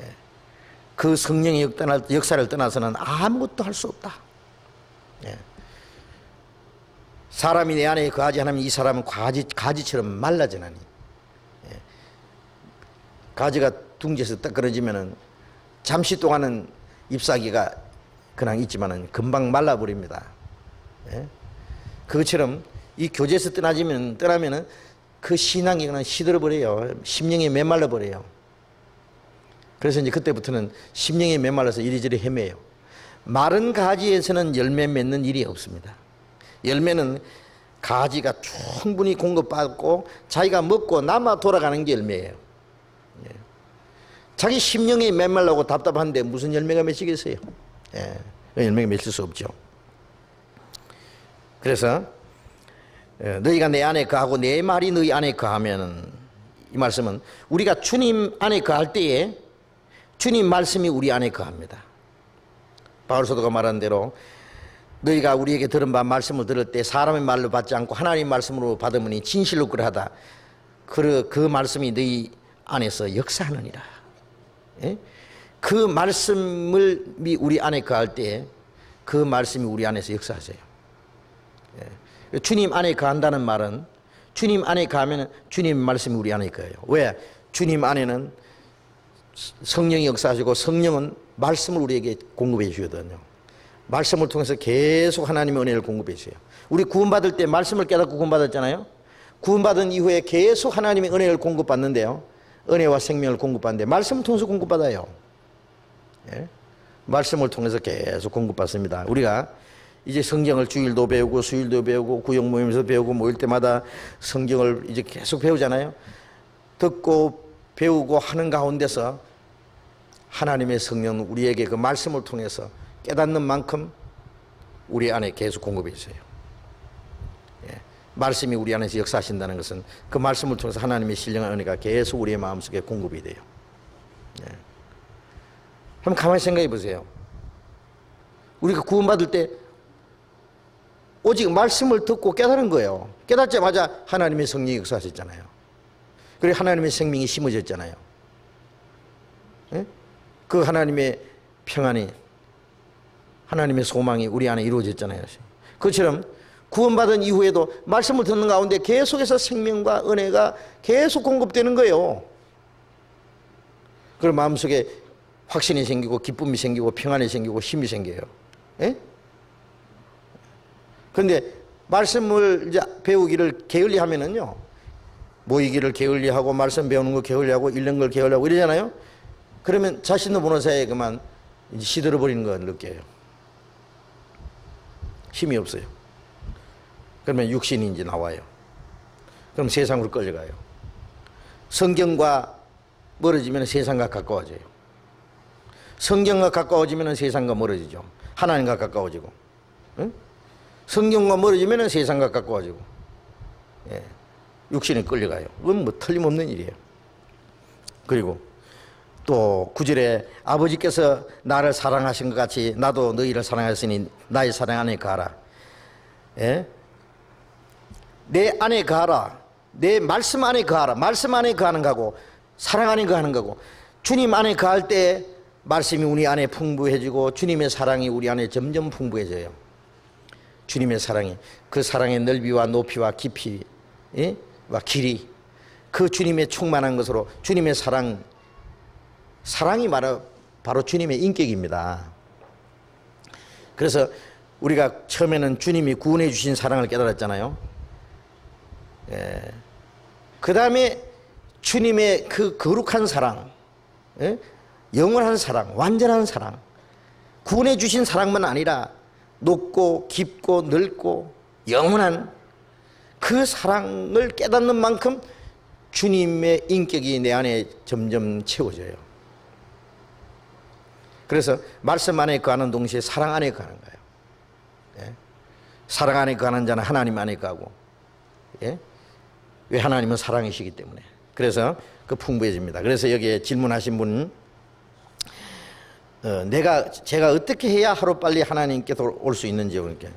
예. 그 성령의 역사를 떠나서는 아무것도 할 수 없다. 예. 사람이 내 안에 거하지 않으면 이 사람은 가지처럼 말라지나니. 예. 가지가 둥지에서 딱 끊어지면은 잠시 동안은 잎사귀가 그냥 있지만은 금방 말라버립니다. 예. 그것처럼 이 교제에서 떠나면은 그 신앙이 그냥 시들어버려요. 심령이 메말라버려요. 그래서 이제 그때부터는 심령이 메말라서 이리저리 헤매요. 마른 가지에서는 열매 맺는 일이 없습니다. 열매는 가지가 충분히 공급받고 자기가 먹고 남아 돌아가는 게 열매예요. 예. 자기 심령이 메말라고 답답한데 무슨 열매가 맺히겠어요? 예. 열매가 맺힐 수 없죠. 그래서 너희가 내 안에 거하고 내 말이 너희 안에 거하면, 이 말씀은 우리가 주님 안에 거할 때에 주님 말씀이 우리 안에 거합니다. 바울 사도가 말한 대로 너희가 우리에게 들은 바 말씀을 들을 때 사람의 말로 받지 않고 하나님 말씀으로 받으니 진실로 그러하다. 그 말씀이 너희 안에서 역사하느니라. 예? 그 말씀을 우리 안에 거할 때 그 말씀이 우리 안에서 역사하세요. 예. 주님 안에 거한다는 말은, 주님 안에 거하면 주님 말씀이 우리 안에 거예요. 왜? 주님 안에는 성령이 역사하시고 성령은 말씀을 우리에게 공급해 주거든요. 말씀을 통해서 계속 하나님의 은혜를 공급해 주세요. 우리 구원받을 때 말씀을 깨닫고 구원받았잖아요. 구원받은 이후에 계속 하나님의 은혜를 공급받는데요. 은혜와 생명을 공급받는데 말씀을 통해서 공급받아요. 예? 말씀을 통해서 계속 공급받습니다. 우리가 이제 성경을 주일도 배우고 수일도 배우고 구역 모임에서 배우고 모일 때마다 성경을 이제 계속 배우잖아요. 듣고 배우고 하는 가운데서 하나님의 성령은 우리에게 그 말씀을 통해서 깨닫는 만큼 우리 안에 계속 공급해 주세요. 예. 말씀이 우리 안에서 역사하신다는 것은 그 말씀을 통해서 하나님의 신령한 은혜가 계속 우리의 마음속에 공급이 돼요. 예. 한번 가만히 생각해 보세요. 우리가 구원받을 때 오직 말씀을 듣고 깨달은 거예요. 깨닫자마자 하나님의 성령이 역사하셨잖아요. 그리고 하나님의 생명이 심어졌잖아요. 예? 그 하나님의 평안이, 하나님의 소망이 우리 안에 이루어졌잖아요. 그처럼 구원받은 이후에도 말씀을 듣는 가운데 계속해서 생명과 은혜가 계속 공급되는 거예요. 그럼 마음속에 확신이 생기고 기쁨이 생기고 평안이 생기고 힘이 생겨요. 예? 그런데 말씀을 이제 배우기를 게을리 하면은요, 모이기를 게을리 하고 말씀 배우는 거 게을리 하고 읽는 걸 게을리 하고 이러잖아요. 그러면 자신도 모르는 사이에 그만 이제 시들어 버리는 걸 느껴요. 힘이 없어요. 그러면 육신이 이제 나와요. 그럼 세상으로 끌려가요. 성경과 멀어지면 세상과 가까워져요. 성경과 가까워지면 세상과 멀어지죠. 하나님과 가까워지고, 응? 성경과 멀어지면 세상과 가까워지고, 예. 육신이 끌려가요. 그건 뭐 틀림없는 일이에요. 그리고 또 9절에 아버지께서 나를 사랑하신 것 같이 나도 너희를 사랑하였으니 나의 사랑 안에 가라. 예? 내 안에 가라. 내 말씀 안에 가라. 말씀 안에 가는 거고 사랑 안에 가는 거고, 주님 안에 가할 때 말씀이 우리 안에 풍부해지고 주님의 사랑이 우리 안에 점점 풍부해져요. 주님의 사랑이, 그 사랑의 넓이와 높이와 깊이, 예? 와 길이, 그 주님의 충만한 것으로 주님의 사랑이 바로 주님의 인격입니다. 그래서 우리가 처음에는 주님이 구원해 주신 사랑을 깨달았잖아요. 예. 그 다음에 주님의 그 거룩한 사랑, 예? 영원한 사랑, 완전한 사랑, 구원해 주신 사랑만 아니라 높고 깊고 넓고 영원한 그 사랑을 깨닫는 만큼 주님의 인격이 내 안에 점점 채워져요. 그래서 말씀 안에 거하는 동시에 사랑 안에 거하는 거예요. 예? 사랑 안에 거하는 자는 하나님 안에 거하고, 예? 왜? 하나님은 사랑이시기 때문에. 그래서 그 풍부해집니다. 그래서 여기에 질문하신 분은 제가 어떻게 해야 하루빨리 하나님께 올 수 있는지, 그러니까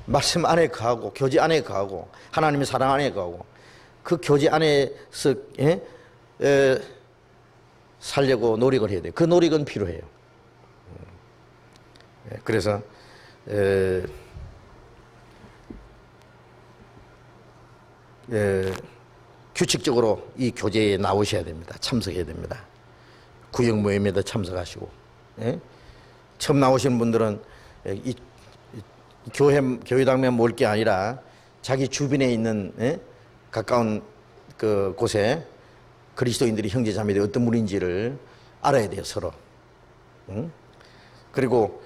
말씀 안에 거하고 교제 안에 거하고 하나님의 사랑 안에 거하고 그 교제 안에서, 예? 살려고 노력을 해야 돼요. 그 노력은 필요해요. 그래서 규칙적으로 이 교제에 나오셔야 됩니다. 참석해야 됩니다. 구역 모임에도 참석하시고, 예? 처음 나오시는 분들은 이 교회당면 모을 게 아니라 자기 주변에 있는, 예? 가까운 그 곳에 그리스도인들이 형제자매들이 어떤 분인지를 알아야 돼요, 서로. 응? 그리고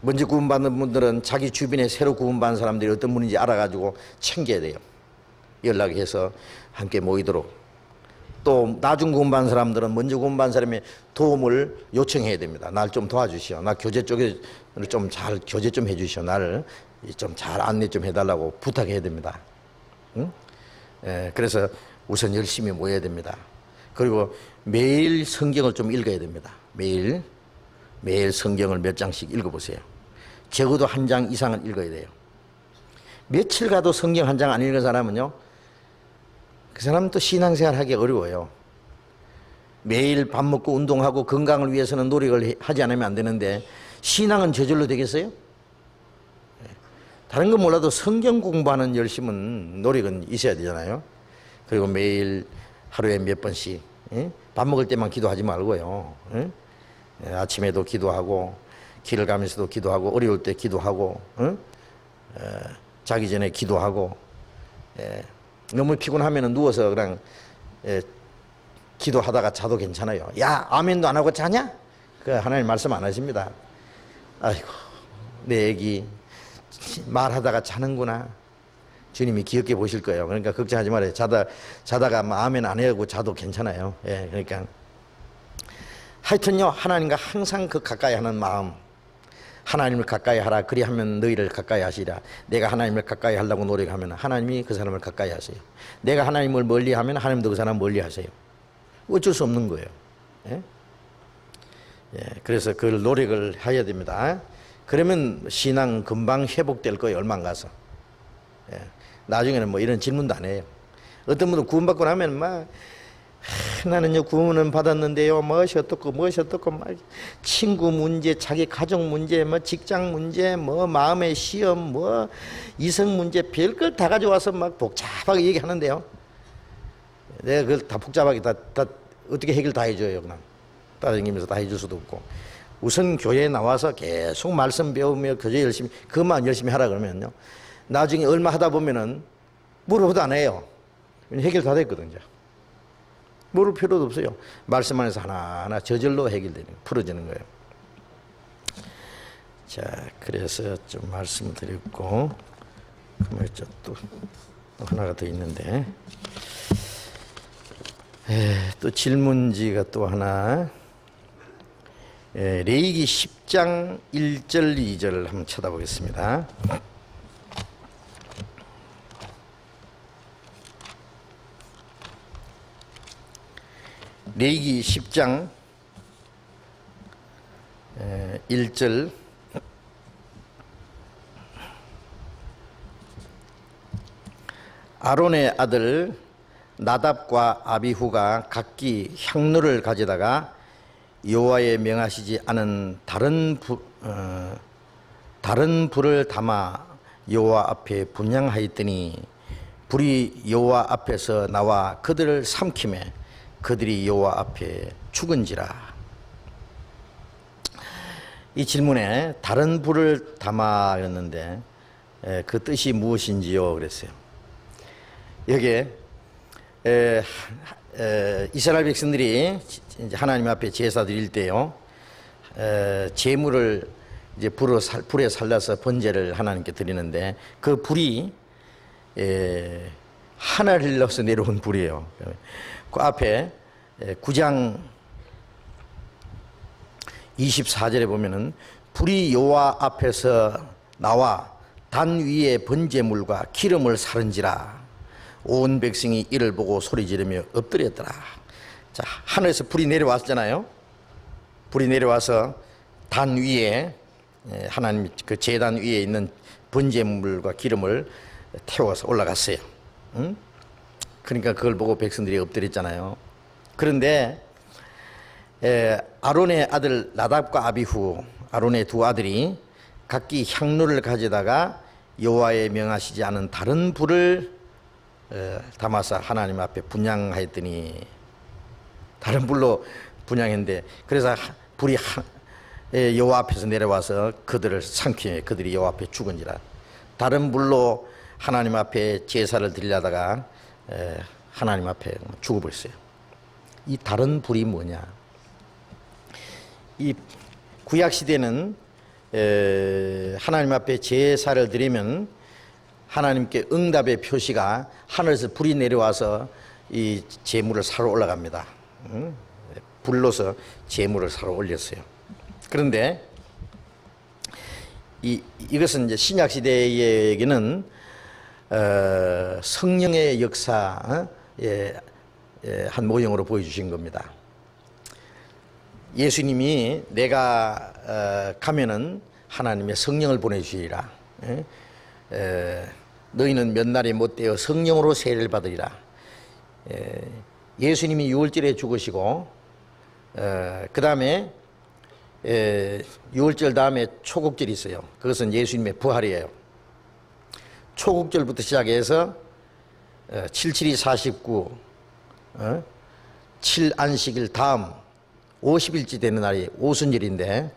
먼저 구원받는 분들은 자기 주변에 새로 구원받은 사람들이 어떤 분인지 알아가지고 챙겨야 돼요. 연락해서 함께 모이도록. 또 나중 구원받은 사람들은 먼저 구원받은 사람의 도움을 요청해야 됩니다. 날 좀 도와주시오. 나 교제 쪽에 좀 잘 교제 좀 해주시오. 나를 좀 잘 안내 좀 해달라고 부탁해야 됩니다. 응? 그래서 우선 열심히 모여야 됩니다. 그리고 매일 성경을 좀 읽어야 됩니다. 매일 성경을 몇 장씩 읽어보세요. 적어도 한 장 이상은 읽어야 돼요. 며칠 가도 성경 한 장 안 읽은 사람은요, 그 사람은 또 신앙생활 하기 어려워요. 매일 밥 먹고 운동하고 건강을 위해서는 노력을 하지 않으면 안 되는데 신앙은 저절로 되겠어요? 다른 건 몰라도 성경 공부하는 열심은, 노력은 있어야 되잖아요. 그리고 매일 하루에 몇 번씩, 예? 밥 먹을 때만 기도하지 말고요, 예? 아침에도 기도하고 길을 가면서도 기도하고 어려울 때 기도하고, 자기 전에 기도하고, 너무 피곤하면 누워서 그냥 기도하다가 자도 괜찮아요. 야, 아멘도 안 하고 자냐? 그 하나님 말씀 안 하십니다. 아이고, 내 애기 말하다가 자는구나. 주님이 귀엽게 보실 거예요. 그러니까 걱정하지 말아요. 자다가 뭐 아멘 안 해도 자도 괜찮아요. 예, 그러니까 하여튼요, 하나님과 항상 그 가까이 하는 마음, 하나님을 가까이 하라. 그리하면 너희를 가까이 하시리라. 내가 하나님을 가까이 하려고 노력하면 하나님이 그 사람을 가까이 하세요. 내가 하나님을 멀리 하면 하나님도 그 사람 멀리 하세요. 어쩔 수 없는 거예요. 예? 예, 그래서 그걸 노력을 해야 됩니다. 그러면 신앙 금방 회복될 거예요. 얼마 안 가서. 예, 나중에는 뭐 이런 질문도 안 해요. 어떤 분은 구원받고 나면 막 나는요 구원은 받았는데요 무엇이 어떻고 막 친구 문제, 자기 가족 문제, 뭐 직장 문제, 뭐 마음의 시험, 뭐 이성 문제, 별걸 다 가져와서 막 복잡하게 얘기하는데요. 내가 그걸 다 복잡하게 다 어떻게 해결 다 해줘요. 그냥 따라다니면서 다 해줄 수도 없고, 우선 교회에 나와서 계속 말씀 배우며 교제 열심히, 그것만 열심히 하라 그러면요, 나중에 얼마 하다 보면은 물어봐도 안 해요. 해결 다 됐거든요. 물을 필요도 없어요. 말씀 안에서 하나하나 저절로 해결되는, 풀어지는 거예요. 자, 그래서 좀 말씀을 드렸고, 또 하나가 더 있는데, 또 질문지가 또 하나, 레위기 10장 1절 2절 한번 쳐다보겠습니다. 레위기 10장 1절 아론의 아들 나답과 아비후가 각기 향로를 가져다가 여호와의 명하시지 않은 다른 불을 담아 여호와 앞에 분향하였더니 불이 여호와 앞에서 나와 그들을 삼키매 그들이 여호와 앞에 죽은지라. 이 질문에 다른 불을 담아였는데 그 뜻이 무엇인지요? 그랬어요. 여기에 이스라엘 백성들이 이제 하나님 앞에 제사 드릴 때요, 제물을 이제 불에 살려서 번제를 하나님께 드리는데, 그 불이 하늘에서 내려온 불이에요. 그 앞에 9장 24절에 보면은 불이 여호와 앞에서 나와 단 위에 번제물과 기름을 사른지라. 온 백성이 이를 보고 소리 지르며 엎드렸더라. 자, 하늘에서 불이 내려왔잖아요. 불이 내려와서 단 위에, 하나님 그 제단 위에 있는 번제물과 기름을 태워서 올라갔어요. 응? 그러니까 그걸 보고 백성들이 엎드렸잖아요. 그런데 아론의 아들 나답과 아비후, 아론의 두 아들이 각기 향로를 가져다가 여호와의 명하시지 않은 다른 불을 담아서 하나님 앞에 분향하였더니, 다른 불로 분향했는데, 그래서 불이 여호와 앞에서 내려와서 그들을 삼키며 그들이 여호와 앞에 죽은지라. 다른 불로 하나님 앞에 제사를 드리려다가 하나님 앞에 죽어버렸어요. 이 다른 불이 뭐냐? 이 구약 시대는 하나님 앞에 제사를 드리면 하나님께 응답의 표시가 하늘에서 불이 내려와서 이 제물을 사러 올라갑니다. 불로서 제물을 사러 올렸어요. 그런데 이것은 이제 신약 시대에게는 성령의 역사 한 모형으로 보여주신 겁니다. 예수님이 내가 가면은 하나님의 성령을 보내주시리라. 너희는 몇 날이 못되어 성령으로 세례를 받으리라. 예수님이 6월절에 죽으시고, 그 다음에 6월절 다음에 초국절이 있어요. 그것은 예수님의 부활이에요. 초국절부터 시작해서 77이 49, 7안식일 다음 50일째 되는 날이 오순절인데,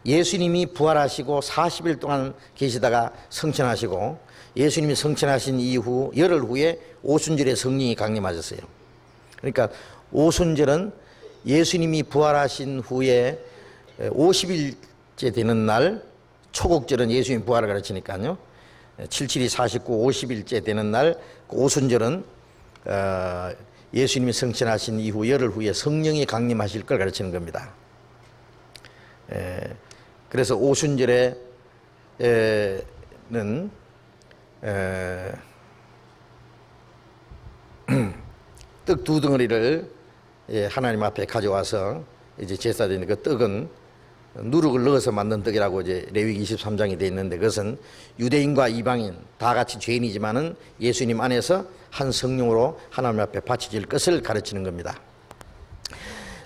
예수님이 부활하시고 40일 동안 계시다가 성천하시고, 예수님이 성천하신 이후 열흘 후에 오순절에 성령이 강림하셨어요. 그러니까 오순절은 예수님이 부활하신 후에 50일째 되는 날 초국절은 예수님 부활을 가르치니까요. 77이 49, 50일째 되는 날 오순절은 예수님이 승천하신 이후 열흘 후에 성령이 강림하실 걸 가르치는 겁니다. 그래서 오순절에는 떡 두 덩어리를 하나님 앞에 가져와서 이제 제사드리는 그 떡은 누룩을 넣어서 만든 떡이라고 이제 레위기 23장이 되어 있는데, 그것은 유대인과 이방인 다 같이 죄인이지만은 예수님 안에서 한 성령으로 하나님 앞에 바쳐질 것을 가르치는 겁니다.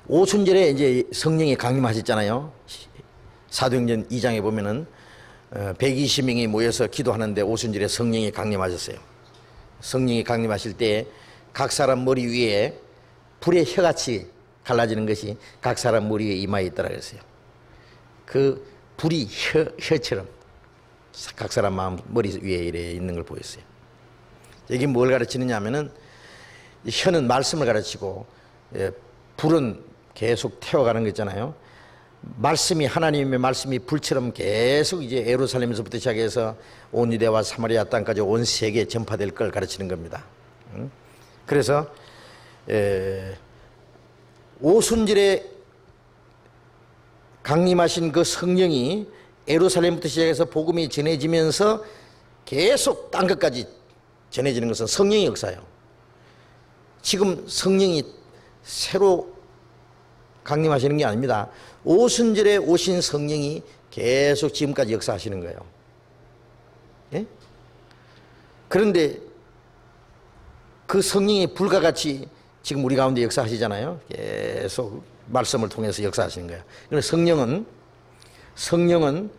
오순절에 이제 성령이 강림하셨잖아요. 사도행전 2장에 보면은 120명이 모여서 기도하는데 오순절에 성령이 강림하셨어요. 성령이 강림하실 때 각 사람 머리 위에 불의 혀같이 갈라지는 것이 각 사람 머리 위에 이마에 있더라 그랬어요. 그 불이 혀처럼 각 사람 마음 머리 위에 이래 있는 걸 보였어요. 이게 뭘 가르치느냐 하면은 혀는 말씀을 가르치고 불은 계속 태워가는 거 있잖아요. 말씀이, 하나님의 말씀이 불처럼 계속 이제 예루살렘에서부터 시작해서 온 유대와 사마리아 땅까지 온 세계에 전파될 걸 가르치는 겁니다. 그래서 오순절에 강림하신 그 성령이 예루살렘부터 시작해서 복음이 전해지면서 계속 딴 것까지 전해지는 것은 성령의 역사예요. 지금 성령이 새로 강림하시는 게 아닙니다. 오순절에 오신 성령이 계속 지금까지 역사하시는 거예요. 예? 그런데 그 성령이 불과 같이 지금 우리 가운데 역사하시잖아요. 계속 말씀을 통해서 역사하시는 거예요. 그런데 성령은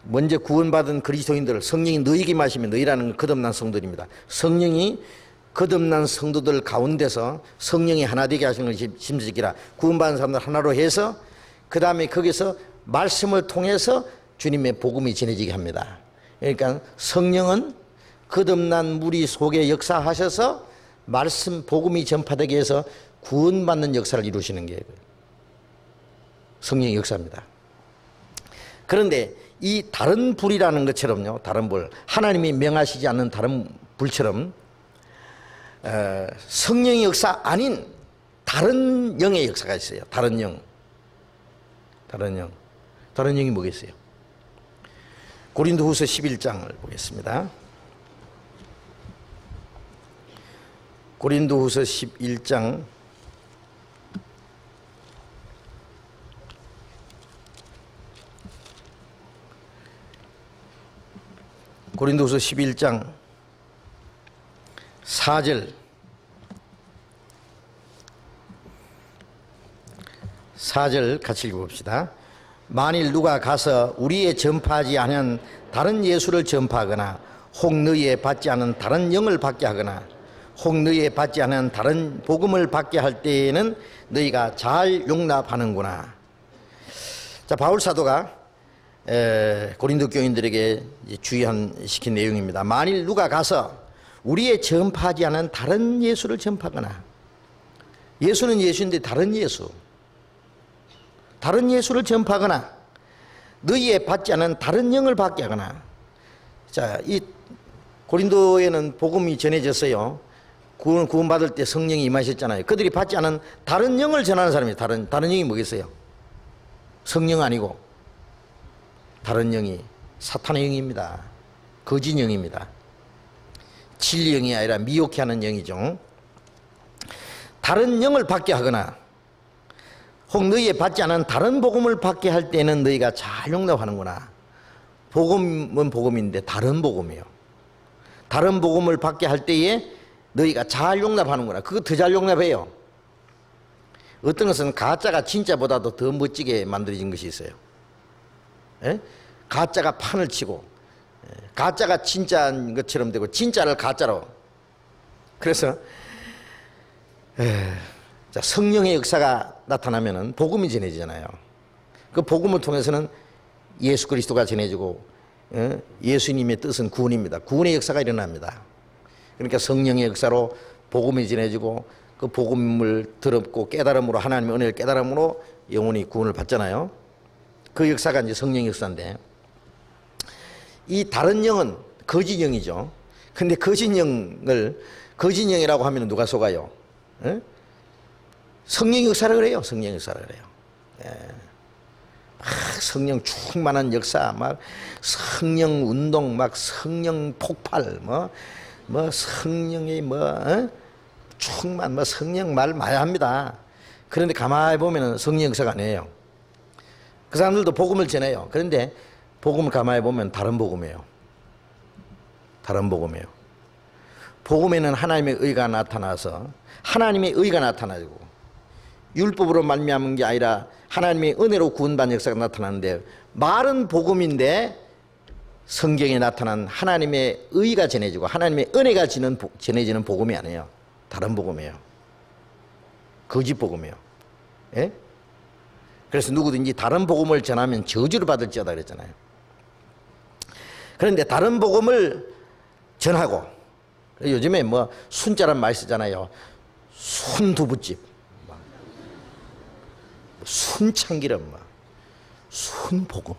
먼저 구원받은 그리스도인들, 성령이 너희에게 마시면, 너희라는 거듭난 성도들입니다. 성령이 거듭난 성도들 가운데서 성령이 하나 되게 하시는 것이 심지기라. 구원받은 사람들 하나로 해서 그 다음에 거기서 말씀을 통해서 주님의 복음이 전해지게 합니다. 그러니까 성령은 거듭난 무리 속에 역사하셔서 말씀, 복음이 전파되게 해서 구원받는 역사를 이루시는 게 성령의 역사입니다. 그런데 이 다른 불이라는 것처럼요, 다른 불, 하나님이 명하시지 않는 다른 불처럼 성령의 역사 아닌 다른 영의 역사가 있어요. 다른 영. 다른 영이 뭐겠어요? 고린도후서 11장을 보겠습니다. 고린도후서 11장 4절 4절 같이 읽어봅시다. 만일 누가 가서 우리의 전파하지 않은 다른 예수를 전파하거나 혹 너희의 받지 않은 다른 영을 받게 하거나 혹 너희의 받지 않은 다른 복음을 받게 할 때에는 너희가 잘 용납하는구나. 자, 바울 사도가 고린도 교인들에게 시킨 내용입니다. 만일 누가 가서 우리의 전파하지 않은 다른 예수를 전파하거나, 예수는 예수인데 다른 예수를 전파하거나 너희의 받지 않은 다른 영을 받게 하거나. 자, 이 고린도에는 복음이 전해졌어요. 구원받을 때 성령이 임하셨잖아요. 그들이 받지 않은 다른 영을 전하는 사람이 다른 영이 뭐겠어요? 성령 아니고 다른 영이 사탄의 영입니다. 거짓 영입니다. 진리 영이 아니라 미혹해 하는 영이죠. 다른 영을 받게 하거나 혹 너희의 받지 않은 다른 복음을 받게 할 때는 너희가 잘 용납하는구나. 복음은 복음인데 다른 복음이에요. 다른 복음을 받게 할 때에 너희가 잘 용납하는구나. 그거 더 잘 용납해요. 어떤 것은 가짜가 진짜보다도 더 멋지게 만들어진 것이 있어요. 예? 가짜가 판을 치고 가짜가 진짜인 것처럼 되고 진짜를 가짜로. 그래서 자, 성령의 역사가 나타나면은 복음이 전해지잖아요. 그 복음을 통해서는 예수 그리스도가 전해지고 예수님의 뜻은 구원입니다. 구원의 역사가 일어납니다. 그러니까 성령의 역사로 복음이 전해지고 그 복음을 들었고 깨달음으로 하나님의 은혜를 깨달음으로 영혼이 구원을 받잖아요. 그 역사가 이제 성령의 역사인데, 이 다른 영은 거짓 영이죠. 근데 거짓 영이라고 하면 누가 속아요? 에? 성령 역사를 그래요. 성령 역사를 그래요. 예. 막 성령 충만한 역사, 막 성령 운동, 막 성령 폭발, 뭐 성령의 충만, 성령 말 많이 합니다. 그런데 가만히 보면은 성령 역사가 아니에요. 그 사람들도 복음을 전해요. 그런데 복음을 가만히 보면 다른 복음이에요. 다른 복음이에요. 복음에는 하나님의 의가 나타나서 하나님의 의가 나타나고 율법으로 말미암은 게 아니라 하나님의 은혜로 구원받는 역사가 나타나는데, 말은 복음인데 성경에 나타난 하나님의 의가 전해지고 하나님의 은혜가 전해지는 복음이 아니에요. 다른 복음이에요. 거짓 복음이에요. 예? 그래서 누구든지 다른 복음을 전하면 저주를 받을지어다 그랬잖아요. 그런데 다른 복음을 전하고, 요즘에 뭐 순자란 말 쓰잖아요. 순두부집, 순참기름, 순복음.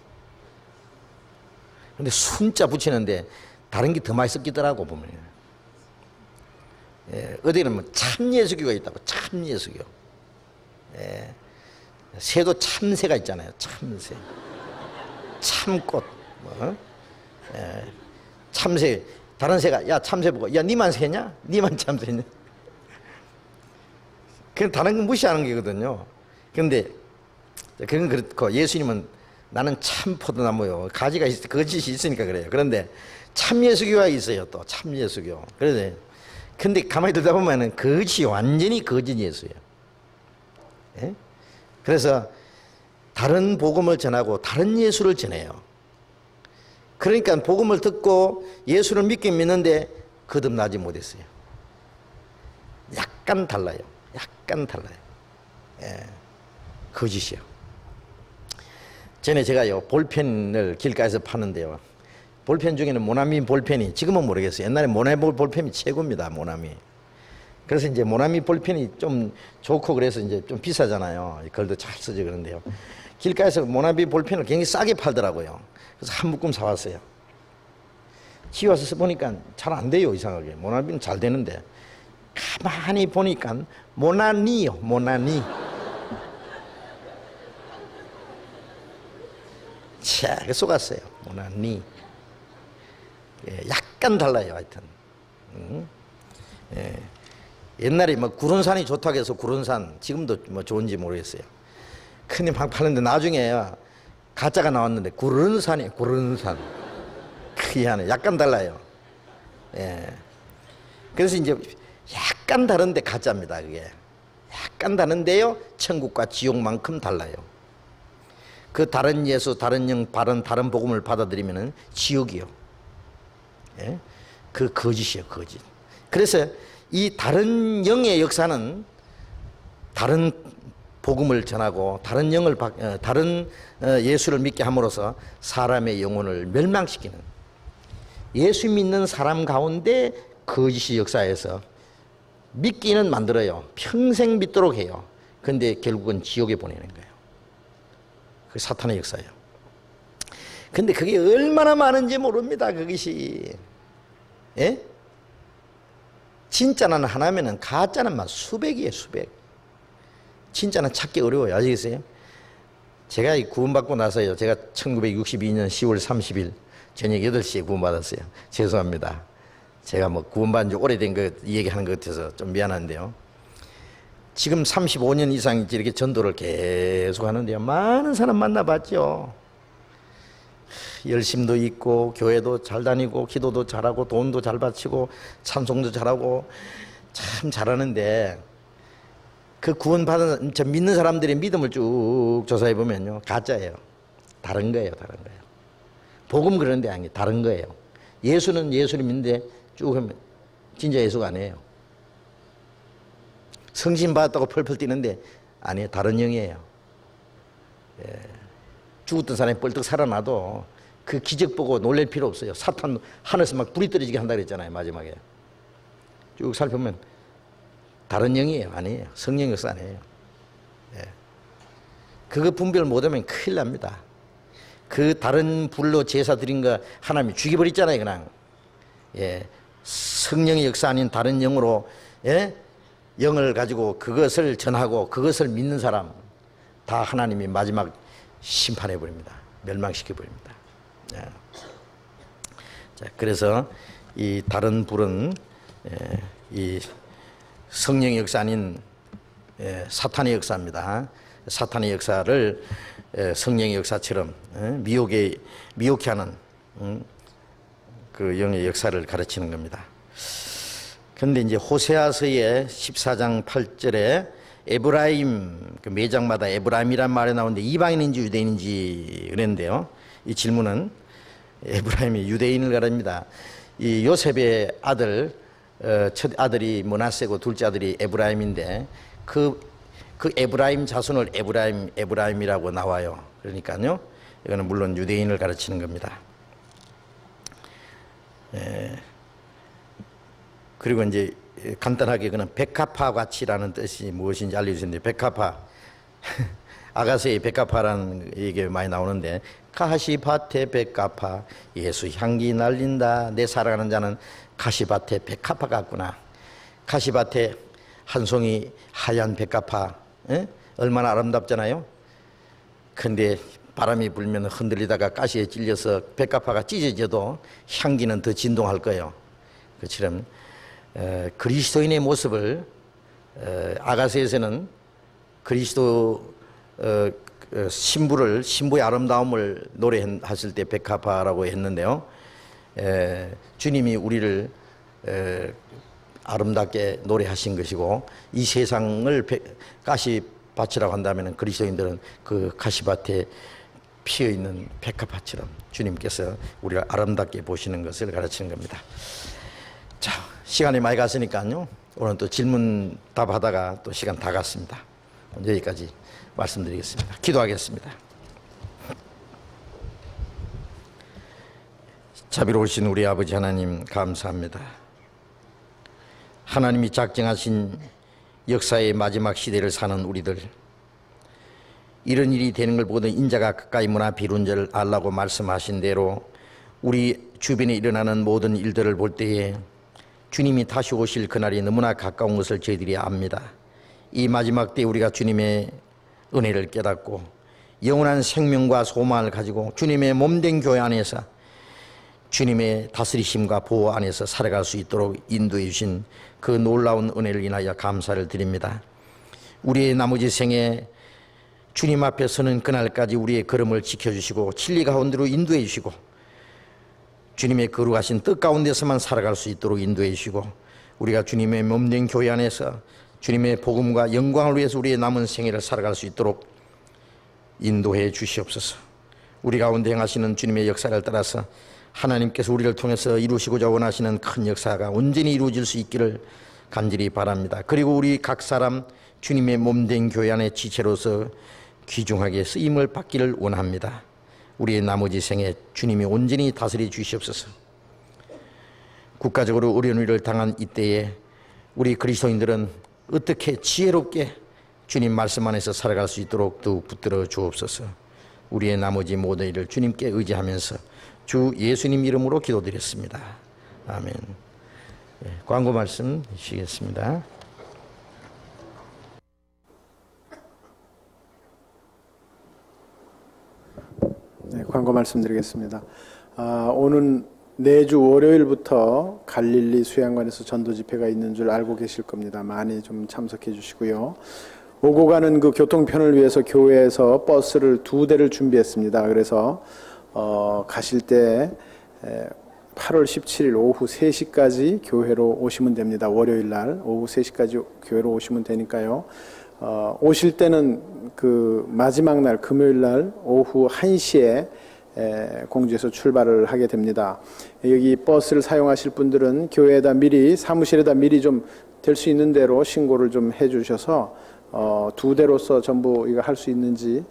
근데 순자 붙이는데 다른 게 더 많이 섞이더라고 보면. 예, 어디는 뭐 참예수교가 있다고. 참예수교. 예, 새도 참새가 있잖아요. 참새, 참꽃, 예, 참새. 다른 새가 야 참새 보고 야 니만 새냐? 니만 참새냐? 그건 다른 건 무시하는 게거든요. 그런데 그건 그렇고, 예수님은 나는 참 포도나무요. 가지가 거짓이 있으니까 그래요. 그런데 참예수교가 있어요. 또 참예수교. 그래서 근데 가만히 들다 보면은 거짓이 완전히 거짓 예수예요. 예? 그래서 다른 복음을 전하고 다른 예수를 전해요. 그러니까 복음을 듣고 예수를 믿긴 믿는데 거듭나지 못했어요. 약간 달라요. 약간 달라요. 예. 거짓이요. 전에 제가요 볼펜을 길가에서 파는데요, 볼펜 중에는 모나미 볼펜이, 지금은 모르겠어요. 옛날에 모나미 볼펜이 최고입니다. 모나미. 그래서 이제 모나미 볼펜이 좀 좋고 그래서 이제 좀 비싸잖아요. 글도 잘 쓰죠. 그런데요, 길가에서 모나미 볼펜을 굉장히 싸게 팔더라고요. 그래서 한 묶음 사왔어요. 집에 와서 써보니까 잘 안 돼요. 이상하게. 모나미는 잘 되는데 가만히 보니까 모나니요. 모나니. 차, 속았어요. 모나니. 예, 약간 달라요. 하여튼. 예. 옛날에 뭐 구른산이 좋다고 해서 구른산, 지금도 뭐 좋은지 모르겠어요. 큰일 막 파는데 나중에 가짜가 나왔는데 구른산이에요. 구른산. 희한해. 약간 달라요. 예. 그래서 이제 약간 다른데 가짜입니다. 그게. 약간 다른데요, 천국과 지옥만큼 달라요. 그 다른 예수, 다른 영, 다른 복음을 받아들이면은 지옥이요. 예? 그 거짓이에요, 거짓. 그래서 이 다른 영의 역사는 다른 복음을 전하고 다른 예수를 믿게 함으로써 사람의 영혼을 멸망시키는, 예수 믿는 사람 가운데 거짓이 역사해서 믿기는 만들어요. 평생 믿도록 해요. 근데 결국은 지옥에 보내는 거예요. 그 사탄의 역사예요. 근데 그게 얼마나 많은지 모릅니다. 그것이. 예? 진짜는 하나면은 가짜는 막 수백이에요. 수백. 진짜는 찾기 어려워요. 아시겠어요? 제가 구원받고 나서요, 제가 1962년 10월 30일 저녁 8시에 구원받았어요. 죄송합니다. 제가 뭐 구원받은 지 오래된 거 얘기하는 것 같아서 좀 미안한데요. 지금 35년 이상 이렇게 전도를 계속 하는데요, 많은 사람 만나봤죠. 열심도 있고 교회도 잘 다니고 기도도 잘하고 돈도 잘 바치고 찬송도 잘하고 참 잘하는데, 그 구원받은 믿는 사람들의 믿음을 쭉 조사해 보면요, 가짜예요. 다른 거예요. 다른 거예요. 복음 그런데 아니, 다른 거예요. 예수는 예수를 믿는데 쭉 하면 진짜 예수가 아니에요. 성신 받았다고 펄펄 뛰는데 아니에요. 다른 영이에요. 예. 죽었던 사람이 뻘떡 살아나도 그 기적 보고 놀랄 필요 없어요. 사탄 하늘에서 막 불이 떨어지게 한다 그랬잖아요. 마지막에 쭉 살펴보면 다른 영이에요. 아니에요. 성령 역사 아니에요. 예. 그거 분별 못하면 큰일 납니다. 그 다른 불로 제사 드린 거 하나님이 죽여버렸잖아요, 그냥. 예, 성령의 역사 아닌 다른 영으로, 예, 영을 가지고 그것을 전하고 그것을 믿는 사람 다 하나님이 마지막 심판해 버립니다. 멸망시켜 버립니다. 예. 자, 그래서 이 다른 불은 이 성령의 역사 아닌 사탄의 역사입니다. 사탄의 역사를 성령의 역사처럼 미혹해 하는 그 영의 역사를 가르치는 겁니다. 그런데 이제 호세아서의 14장 8절에 에브라임, 그 매장마다 에브라임이란 말이 나오는데 이방인인지 유대인인지 그랬는데요. 이 질문은 에브라임이 유대인을 가릅니다. 이 요셉의 아들, 첫 아들이 므낫세고 둘째 아들이 에브라임인데 그 에브라임 자손을 에브라임이라고 나와요. 그러니까요, 이거는 물론 유대인을 가르치는 겁니다. 그리고 이제 간단하게 그는 백합화 같이라는 뜻이 무엇인지 알려주셨는데, 백합화 아가서의 백합화라는 얘기 많이 나오는데, 가시밭에 백합화 예수 향기 날린다, 내 살아가는 자는 가시밭에 백합화 같구나. 가시밭에 한 송이 하얀 백합화, 얼마나 아름답잖아요. 근데 바람이 불면 흔들리다가 가시에 찔려서 백합화가 찢어져도 향기는 더 진동할 거예요. 그처럼 그리스도인의 모습을 아가서에서는 그리스도 신부의 아름다움을 노래했을 때 백합화라고 했는데요. 주님이 우리를 아름답게 노래하신 것이고, 이 세상을 가시밭이라고 한다면 그리스도인들은 그 가시밭에 피어있는 백합화처럼 주님께서 우리를 아름답게 보시는 것을 가르치는 겁니다. 자, 시간이 많이 갔으니까요, 오늘 또 질문 답하다가 또 시간 다 갔습니다. 여기까지 말씀드리겠습니다. 기도하겠습니다. 자비로우신 우리 아버지 하나님, 감사합니다. 하나님이 작정하신 역사의 마지막 시대를 사는 우리들, 이런 일이 되는 걸 보고도 인자가 가까이 머나 비룬 줄 알라고 말씀하신 대로 우리 주변에 일어나는 모든 일들을 볼 때에 주님이 다시 오실 그날이 너무나 가까운 것을 저희들이 압니다. 이 마지막 때 우리가 주님의 은혜를 깨닫고 영원한 생명과 소망을 가지고 주님의 몸된 교회 안에서 주님의 다스리심과 보호 안에서 살아갈 수 있도록 인도해 주신 그 놀라운 은혜를 인하여 감사를 드립니다. 우리의 나머지 생에 주님 앞에 서는 그날까지 우리의 걸음을 지켜주시고 진리 가운데로 인도해 주시고 주님의 거룩하신 뜻 가운데서만 살아갈 수 있도록 인도해 주시고, 우리가 주님의 몸된 교회 안에서 주님의 복음과 영광을 위해서 우리의 남은 생애를 살아갈 수 있도록 인도해 주시옵소서. 우리 가운데 행하시는 주님의 역사를 따라서 하나님께서 우리를 통해서 이루시고자 원하시는 큰 역사가 온전히 이루어질 수 있기를 간절히 바랍니다. 그리고 우리 각 사람 주님의 몸된 교회 안의 지체로서 귀중하게 쓰임을 받기를 원합니다. 우리의 나머지 생에 주님이 온전히 다스려 주시옵소서. 국가적으로 어려운 일을 당한 이때에 우리 그리스도인들은 어떻게 지혜롭게 주님 말씀 안에서 살아갈 수 있도록 더욱 붙들어 주옵소서. 우리의 나머지 모든 일을 주님께 의지하면서 주 예수님 이름으로 기도드렸습니다. 아멘. 광고 말씀 주시겠습니다. 네, 광고 말씀드리겠습니다. 오는 내주 월요일부터 갈릴리 수양관에서 전도 집회가 있는 줄 알고 계실 겁니다. 많이 좀 참석해 주시고요. 오고 가는 그 교통편을 위해서 교회에서 버스를 2대를 준비했습니다. 그래서 가실 때 8월 17일 오후 3시까지 교회로 오시면 됩니다. 월요일 날 오후 3시까지 교회로 오시면 되니까요. 오실 때는 그 마지막 날 금요일 날 오후 1시에 공주에서 출발을 하게 됩니다. 여기 버스를 사용하실 분들은 교회에다 미리, 사무실에다 미리 좀 될 수 있는 대로 신고를 좀 해주셔서 2대로서 전부 이거 할 수 있는지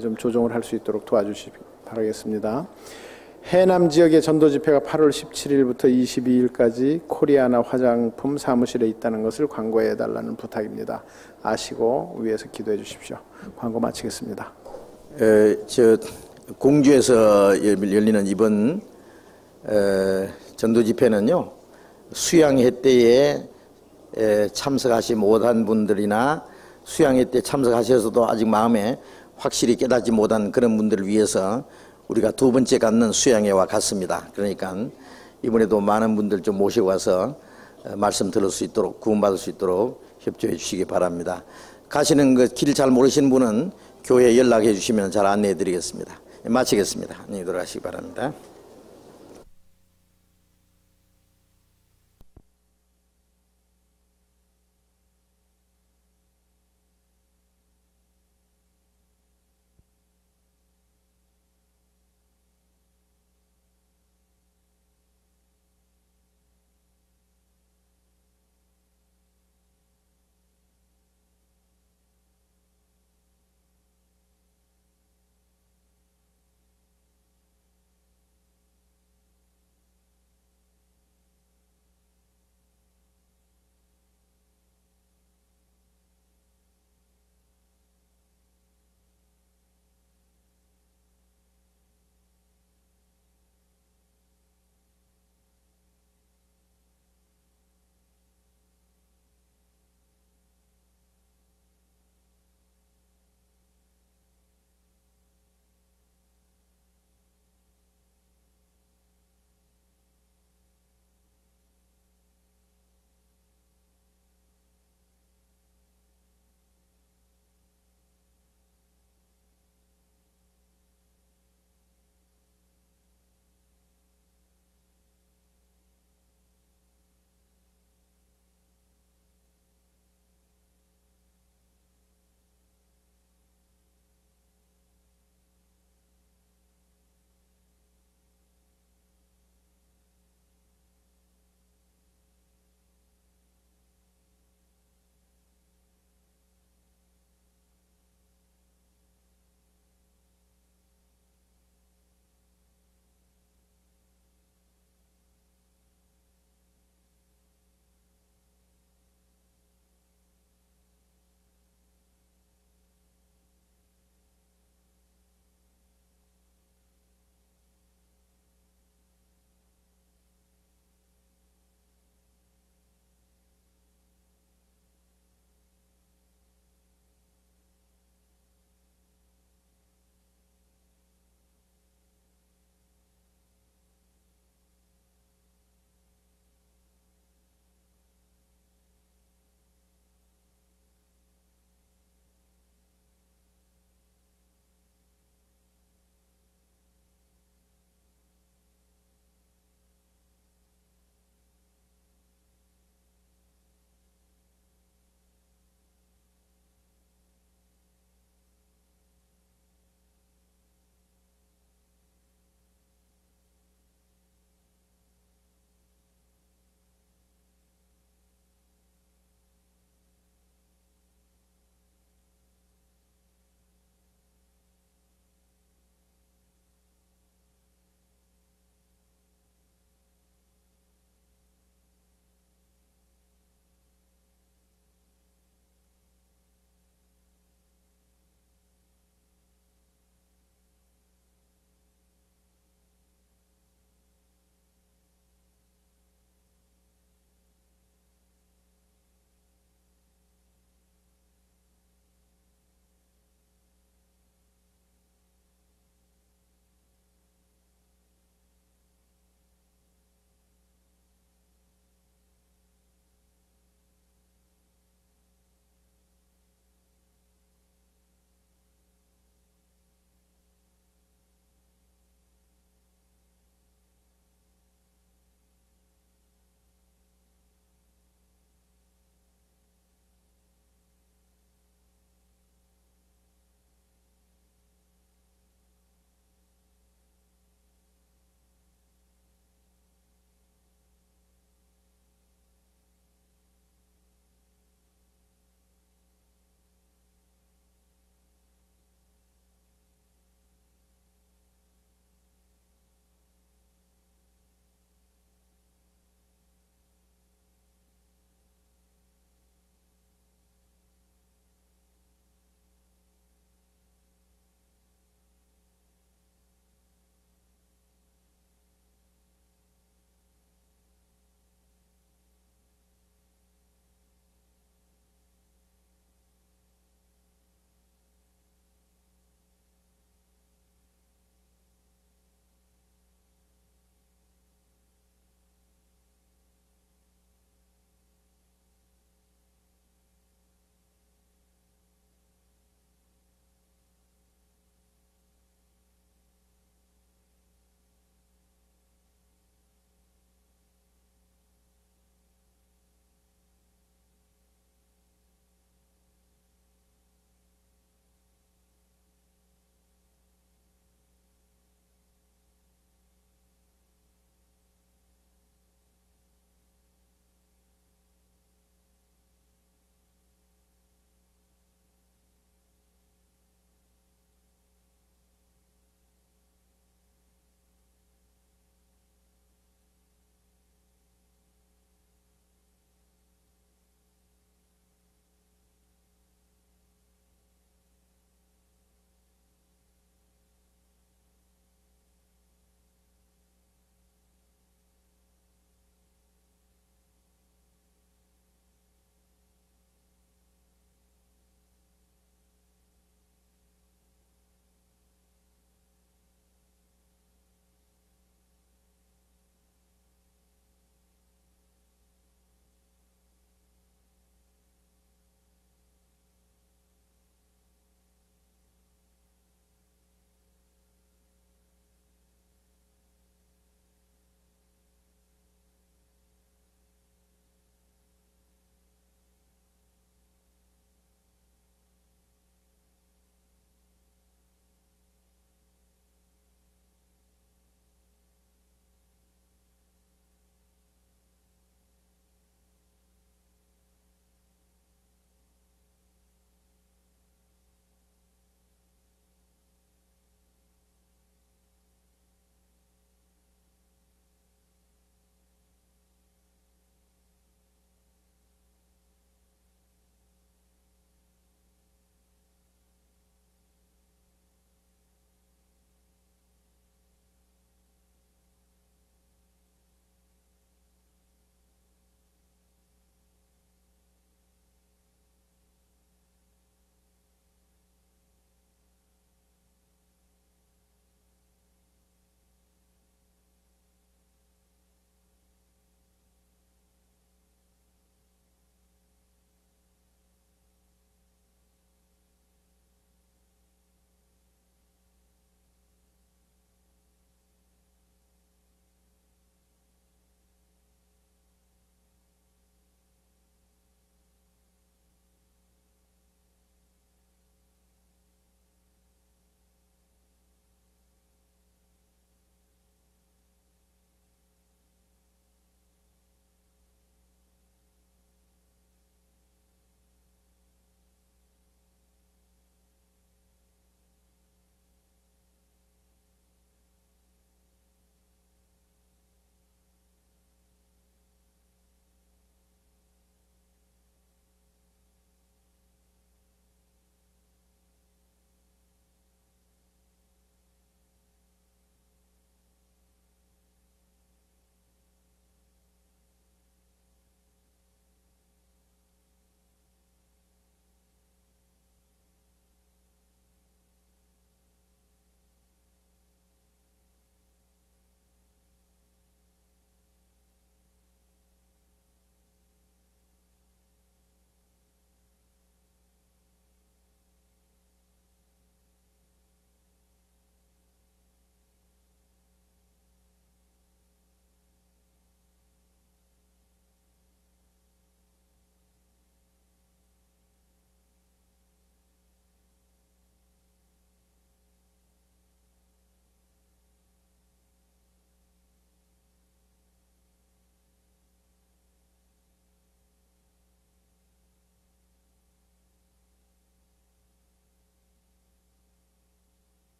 좀 조정을 할 수 있도록 도와주시기 바라겠습니다. 해남 지역의 전도 집회가 8월 17일부터 22일까지 코리아나 화장품 사무실에 있다는 것을 광고해 달라는 부탁입니다. 아시고 위에서 기도해 주십시오. 광고 마치겠습니다. 공주에서 열리는 이번 전도 집회는요, 수양회 때에 참석하지 못한 분들이나 수양회 때 참석하셔서도 아직 마음에 확실히 깨닫지 못한 그런 분들을 위해서 우리가 두 번째 갖는 수양회와 같습니다. 그러니까 이번에도 많은 분들 좀 모시고 와서 말씀 들을 수 있도록, 구원받을 수 있도록 협조해 주시기 바랍니다. 가시는 그 길 잘 모르시는 분은 교회에 연락해 주시면 잘 안내해 드리겠습니다. 마치겠습니다. 안녕히 돌아가시기 바랍니다.